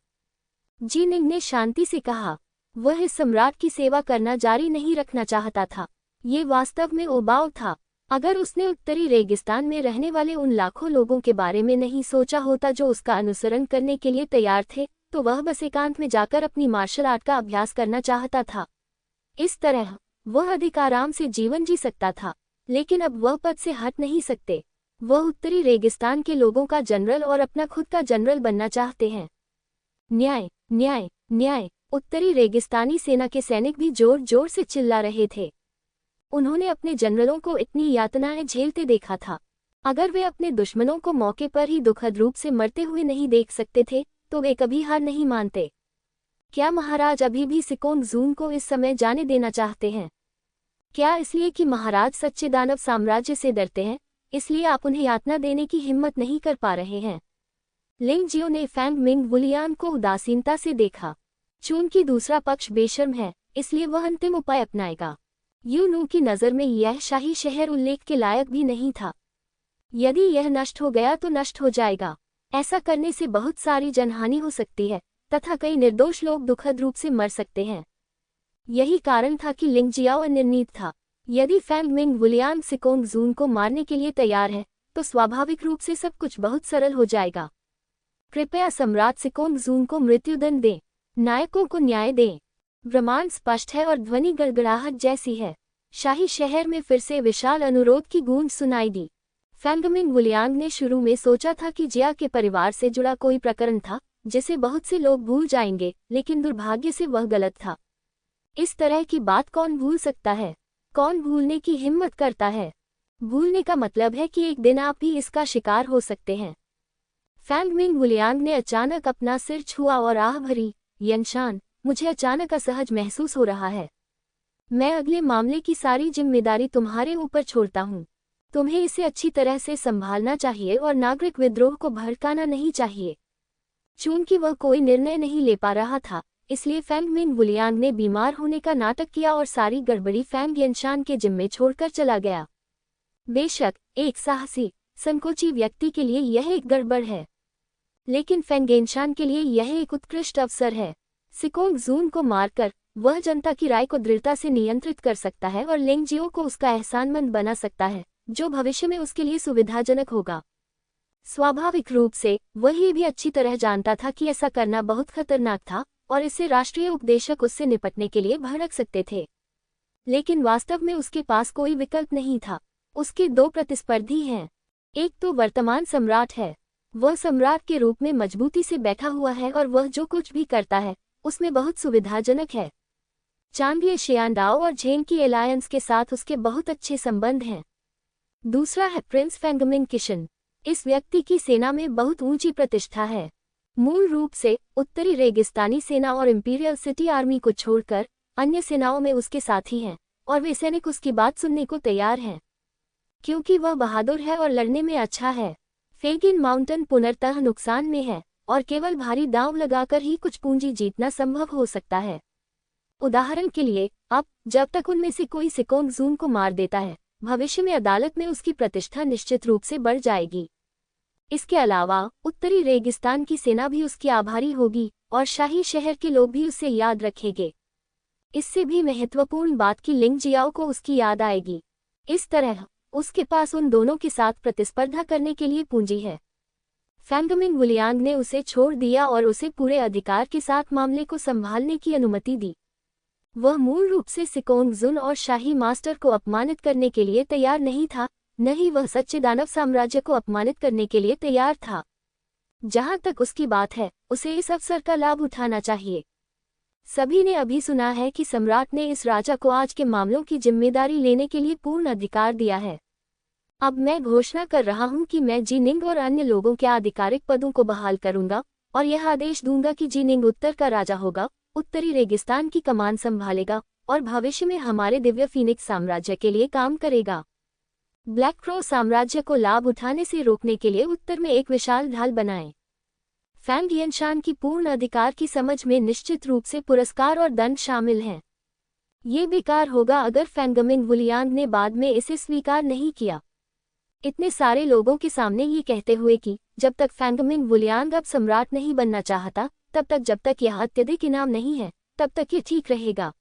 जीनिंग ने शांति से कहा। वह इस सम्राट की सेवा करना जारी नहीं रखना चाहता था। ये वास्तव में उबाऊ था। अगर उसने उत्तरी रेगिस्तान में रहने वाले उन लाखों लोगों के बारे में नहीं सोचा होता जो उसका अनुसरण करने के लिए तैयार थे, तो वह बस एकांत में जाकर अपनी मार्शल आर्ट का अभ्यास करना चाहता था। इस तरह वह अधिक आराम से जीवन जी सकता था, लेकिन अब वह पद से हट नहीं सकते। वह उत्तरी रेगिस्तान के लोगों का जनरल और अपना खुद का जनरल बनना चाहते हैं। न्याय, न्याय, न्याय! उत्तरी रेगिस्तानी सेना के सैनिक भी जोर जोर से चिल्ला रहे थे। उन्होंने अपने जनरलों को इतनी यातनाएं झेलते देखा था। अगर वे अपने दुश्मनों को मौके पर ही दुखद रूप से मरते हुए नहीं देख सकते थे तो वे कभी हार नहीं मानते। क्या महाराज अभी भी सिकोंग जून को इस समय जाने देना चाहते हैं? क्या इसलिए कि महाराज सच्चे दानव साम्राज्य से डरते हैं, इसलिए आप उन्हें यातना देने की हिम्मत नहीं कर पा रहे हैं? लिंगजियो ने फैंगमिंग वुलियान को उदासीनता से देखा। चूंकि दूसरा पक्ष बेशर्म है, इसलिए वह अंतिम उपाय अपनाएगा। यूनू की नज़र में यह शाही शहर उल्लेख के लायक भी नहीं था। यदि यह नष्ट हो गया तो नष्ट हो जाएगा। ऐसा करने से बहुत सारी जनहानि हो सकती है तथा कई निर्दोष लोग दुखद रूप से मर सकते हैं। यही कारण था कि लिंगजियाओ निर्णीत था। यदि फैंगमिंग वुलियान सिकोंग जून को मारने के लिए तैयार है तो स्वाभाविक रूप से सब कुछ बहुत सरल हो जाएगा। कृपया सम्राट सिकोंग जून को मृत्युदंड दें। नायकों को न्याय दें। ब्रह्मांड स्पष्ट है और ध्वनि गड़गड़ाहट जैसी है। शाही शहर में फिर से विशाल अनुरोध की गूंज सुनाई दी। फैंगमिंग वुलियांग ने शुरू में सोचा था कि जिया के परिवार से जुड़ा कोई प्रकरण था जिसे बहुत से लोग भूल जाएंगे, लेकिन दुर्भाग्य से वह गलत था। इस तरह की बात कौन भूल सकता है? कौन भूलने की हिम्मत करता है? भूलने का मतलब है कि एक दिन आप भी इसका शिकार हो सकते हैं। फैंगमिंग वुलियांग ने अचानक अपना सिर छुआ और आह भरी, यनशान, मुझे अचानक असहज महसूस हो रहा है। मैं अगले मामले की सारी जिम्मेदारी तुम्हारे ऊपर छोड़ता हूँ। तुम्हें इसे अच्छी तरह से संभालना चाहिए और नागरिक विद्रोह को भड़काना नहीं चाहिए। चूंकि वह कोई निर्णय नहीं ले पा रहा था, इसलिए फैंगमिंग वुलियांग ने बीमार होने का नाटक किया और सारी गड़बड़ी फैंग यनशान के जिम्मे छोड़कर चला गया। बेशक एक साहसी संकोची व्यक्ति के लिए यह एक गड़बड़ है, लेकिन फेंगेनशान के लिए यह एक उत्कृष्ट अवसर है। सिकोंग जून को मारकर वह जनता की राय को दृढ़ता से नियंत्रित कर सकता है और लिंगजियो को उसका एहसानमंद बना सकता है, जो भविष्य में उसके लिए सुविधाजनक होगा। स्वाभाविक रूप से वह ये भी अच्छी तरह जानता था कि ऐसा करना बहुत खतरनाक था और इससे राष्ट्रीय उपदेशक उससे निपटने के लिए भड़क सकते थे, लेकिन वास्तव में उसके पास कोई विकल्प नहीं था। उसके दो प्रतिस्पर्धी हैं। एक तो वर्तमान सम्राट है, वह सम्राट के रूप में मजबूती से बैठा हुआ है और वह जो कुछ भी करता है उसमें बहुत सुविधाजनक है। चांगलिए शियानडाओ और झेंग की एलायंस के साथ उसके बहुत अच्छे संबंध हैं। दूसरा है प्रिंस फेंगमिंग किशन। इस व्यक्ति की सेना में बहुत ऊंची प्रतिष्ठा है। मूल रूप से उत्तरी रेगिस्तानी सेना और इंपीरियल सिटी आर्मी को छोड़कर अन्य सेनाओं में उसके साथी हैं और वे सैनिक उसकी बात सुनने को तैयार हैं, क्योंकि वह बहादुर है और लड़ने में अच्छा है। फेगिन माउंटेन पुनर्तः नुकसान में है और केवल भारी दांव लगाकर ही कुछ पूंजी जीतना संभव हो सकता है। उदाहरण के लिए, अब जब तक उनमें से कोई सिकोंग जून को मार देता है, भविष्य में अदालत में उसकी प्रतिष्ठा निश्चित रूप से बढ़ जाएगी। इसके अलावा उत्तरी रेगिस्तान की सेना भी उसकी आभारी होगी और शाही शहर के लोग भी उसे याद रखेंगे। इससे भी महत्वपूर्ण बात कि लिंगजियाओ को उसकी याद आएगी। इस तरह उसके पास उन दोनों के साथ प्रतिस्पर्धा करने के लिए पूंजी है। फेंगमिंग वुलियांग ने उसे छोड़ दिया और उसे पूरे अधिकार के साथ मामले को संभालने की अनुमति दी। वह मूल रूप से सिकोंग जुन और शाही मास्टर को अपमानित करने के लिए तैयार नहीं था, न ही वह सच्चे दानव साम्राज्य को अपमानित करने के लिए तैयार था। जहां तक उसकी बात है, उसे इस अवसर का लाभ उठाना चाहिए। सभी ने अभी सुना है कि सम्राट ने इस राजा को आज के मामलों की जिम्मेदारी लेने के लिए पूर्ण अधिकार दिया है। अब मैं घोषणा कर रहा हूं कि मैं जीनिंग और अन्य लोगों के आधिकारिक पदों को बहाल करूंगा और यह आदेश दूंगा कि जीनिंग उत्तर का राजा होगा, उत्तरी रेगिस्तान की कमान संभालेगा और भविष्य में हमारे दिव्य फीनिक्स साम्राज्य के लिए काम करेगा। ब्लैक क्रो साम्राज्य को लाभ उठाने से रोकने के लिए उत्तर में एक विशाल ढाल बनाएं। फेंगियनशान की पूर्ण अधिकार की समझ में निश्चित रूप से पुरस्कार और दंड शामिल हैं। ये बेकार होगा अगर फेंगमिंग वुलियांग ने बाद में इसे स्वीकार नहीं किया। इतने सारे लोगों के सामने ये कहते हुए कि जब तक फेंगमिंग वुलियांग अब सम्राट नहीं बनना चाहता, तब तक जब तक यह अत्यधिक इनाम नहीं है, तब तक ये ठीक रहेगा।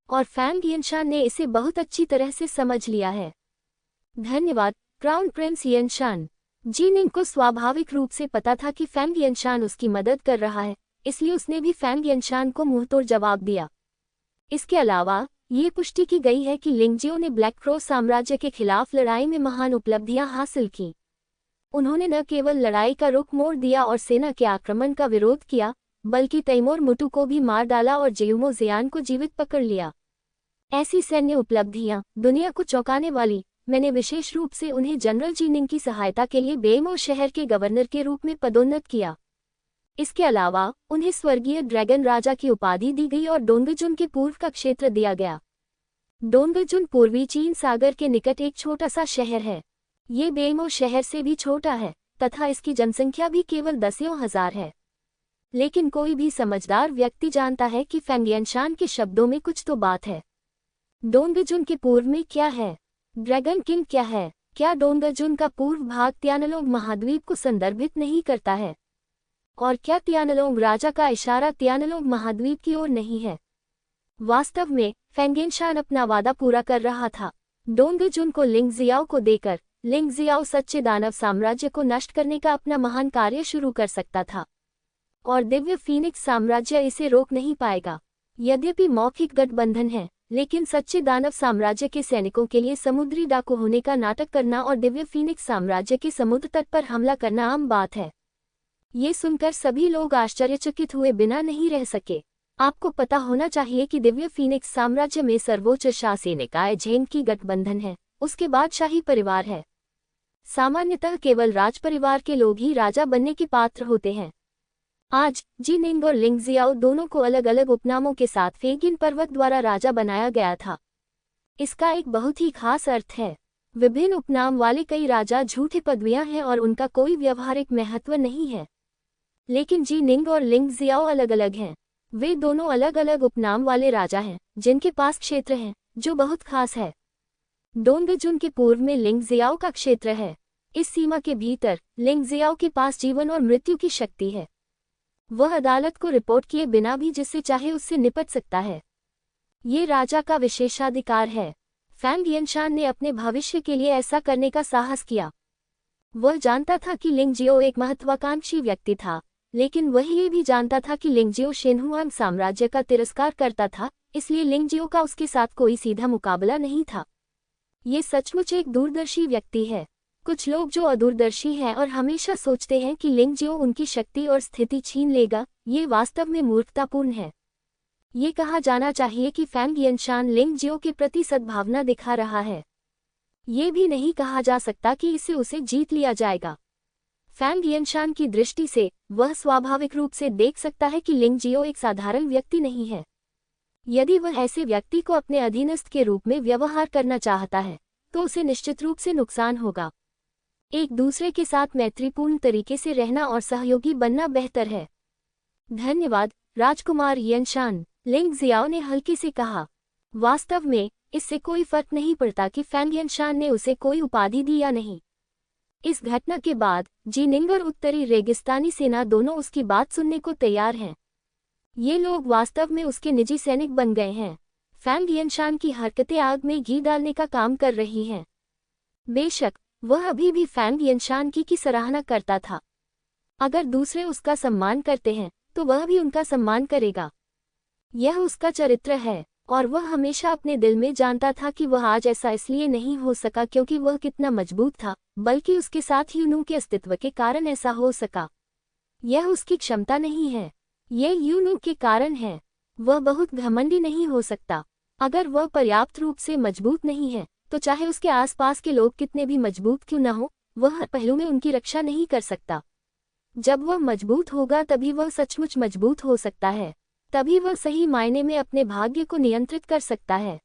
और फेंगियनशान ने इसे बहुत अच्छी तरह से समझ लिया है। धन्यवाद क्राउन प्रिंस यिनशान। जीनिंग को स्वाभाविक रूप से पता था कि फेंगियनशान उसकी मदद कर रहा है, इसलिए उसने भी फेंगियनशान को मुंहतोड़ जवाब दिया। इसके अलावा ये पुष्टि की गई है कि लिंगजियो ने ब्लैक क्रो साम्राज्य के खिलाफ लड़ाई में महान उपलब्धियां हासिल की। उन्होंने न केवल लड़ाई का रुख मोड़ दिया और सेना के आक्रमण का विरोध किया, बल्कि तैमूर मुटु को भी मार डाला और जेयुमो जियान को जीवित पकड़ लिया। ऐसी सैन्य उपलब्धियां दुनिया को चौंकाने वाली। मैंने विशेष रूप से उन्हें जनरल जीनिंग की सहायता के लिए बेमो शहर के गवर्नर के रूप में पदोन्नत किया। इसके अलावा उन्हें स्वर्गीय ड्रैगन राजा की उपाधि दी गई और डोंगजुन के पूर्व का क्षेत्र दिया गया। डोंगजुन पूर्वी चीन सागर के निकट एक छोटा सा शहर है। ये बेमो शहर से भी छोटा है तथा इसकी जनसंख्या भी केवल 10,000 है। लेकिन कोई भी समझदार व्यक्ति जानता है कि फेंगियनशान के शब्दों में कुछ तो बात है। डोंगजुन के पूर्व में क्या है? ड्रैगन किंग क्या है? क्या डोंगजुन का पूर्व भाग तियानलोंग महाद्वीप को संदर्भित नहीं करता है? और क्या तियानलोंग राजा का इशारा तियानलोंग महाद्वीप की ओर नहीं है? वास्तव में फेंगियनशान अपना वादा पूरा कर रहा था। डोंगजुन को लिंगजियाओ को देकर लिंगजियाओ सच्चे दानव साम्राज्य को नष्ट करने का अपना महान कार्य शुरू कर सकता था और दिव्य फीनिक्स साम्राज्य इसे रोक नहीं पाएगा। यद्यपि मौखिक गठबंधन है, लेकिन सच्चे दानव साम्राज्य के सैनिकों के लिए समुद्री डाकू होने का नाटक करना और दिव्य फीनिक्स साम्राज्य के समुद्र तट पर हमला करना आम बात है। ये सुनकर सभी लोग आश्चर्यचकित हुए बिना नहीं रह सके। आपको पता होना चाहिए कि दिव्य फीनिक्स साम्राज्य में सर्वोच्च शासी निकाय झेंग की गठबंधन है, उसके बाद शाही परिवार है। सामान्यतः केवल राज परिवार के लोग ही राजा बनने के पात्र होते हैं। आज जीनिंग और लिंगजियाओ दोनों को अलग अलग उपनामों के साथ फेगिन पर्वत द्वारा राजा बनाया गया था। इसका एक बहुत ही खास अर्थ है। विभिन्न उपनाम वाले कई राजा झूठे पदवियां हैं और उनका कोई व्यवहारिक महत्व नहीं है। लेकिन जीनिंग और लिंगजियाओ अलग अलग हैं। वे दोनों अलग अलग उपनाम वाले राजा हैं जिनके पास क्षेत्र हैं जो बहुत खास है। डोंगजुन के पूर्व में लिंगजियाओ का क्षेत्र है। इस सीमा के भीतर लिंगजियाओ के पास जीवन और मृत्यु की शक्ति है। वह अदालत को रिपोर्ट किए बिना भी जिससे चाहे उससे निपट सकता है। ये राजा का विशेषाधिकार है। फैंग यिनशान ने अपने भविष्य के लिए ऐसा करने का साहस किया। वह जानता था कि लिंगजियो एक महत्वाकांक्षी व्यक्ति था, लेकिन वह ये भी जानता था कि लिंगजियो शिनहुआंग साम्राज्य का तिरस्कार करता था, इसलिए लिंगजियो का उसके साथ कोई सीधा मुकाबला नहीं था। ये सचमुच एक दूरदर्शी व्यक्ति है। कुछ लोग जो अदूरदर्शी हैं और हमेशा सोचते हैं कि लिंगजियो उनकी शक्ति और स्थिति छीन लेगा, ये वास्तव में मूर्खतापूर्ण है। ये कहा जाना चाहिए कि फैंग यिनशान लिंगजियो के प्रति सद्भावना दिखा रहा है। ये भी नहीं कहा जा सकता कि इसे उसे जीत लिया जाएगा। फैंग यिनशान की दृष्टि से वह स्वाभाविक रूप से देख सकता है कि लिंगजियो एक साधारण व्यक्ति नहीं है। यदि वह ऐसे व्यक्ति को अपने अधीनस्थ के रूप में व्यवहार करना चाहता है, तो उसे निश्चित रूप से नुकसान होगा। एक दूसरे के साथ मैत्रीपूर्ण तरीके से रहना और सहयोगी बनना बेहतर है। धन्यवाद, राजकुमार यिनशान, लिंगजियाओ ने हल्के से कहा। वास्तव में इससे कोई फर्क नहीं पड़ता कि फैंग यिनशान ने उसे कोई उपाधि दी या नहीं। इस घटना के बाद जीनिंग और उत्तरी रेगिस्तानी सेना दोनों उसकी बात सुनने को तैयार हैं। ये लोग वास्तव में उसके निजी सैनिक बन गए हैं। फैंग यिनशान की हरकतें आग में घी डालने का काम कर रही हैं। बेशक वह अभी भी फैंग यिनशान की सराहना करता था। अगर दूसरे उसका सम्मान करते हैं तो वह भी उनका सम्मान करेगा। यह उसका चरित्र है, और वह हमेशा अपने दिल में जानता था कि वह आज ऐसा इसलिए नहीं हो सका क्योंकि वह कितना मजबूत था, बल्कि उसके साथ यूनू के अस्तित्व के कारण ऐसा हो सका। यह उसकी क्षमता नहीं है, यह यूनू के कारण है। वह बहुत घमंडी नहीं हो सकता। अगर वह पर्याप्त रूप से मजबूत नहीं है, तो चाहे उसके आसपास के लोग कितने भी मजबूत क्यों न हो, वह हर पहलू में उनकी रक्षा नहीं कर सकता। जब वह मजबूत होगा तभी वह सचमुच मजबूत हो सकता है। तभी वह सही मायने में अपने भाग्य को नियंत्रित कर सकता है।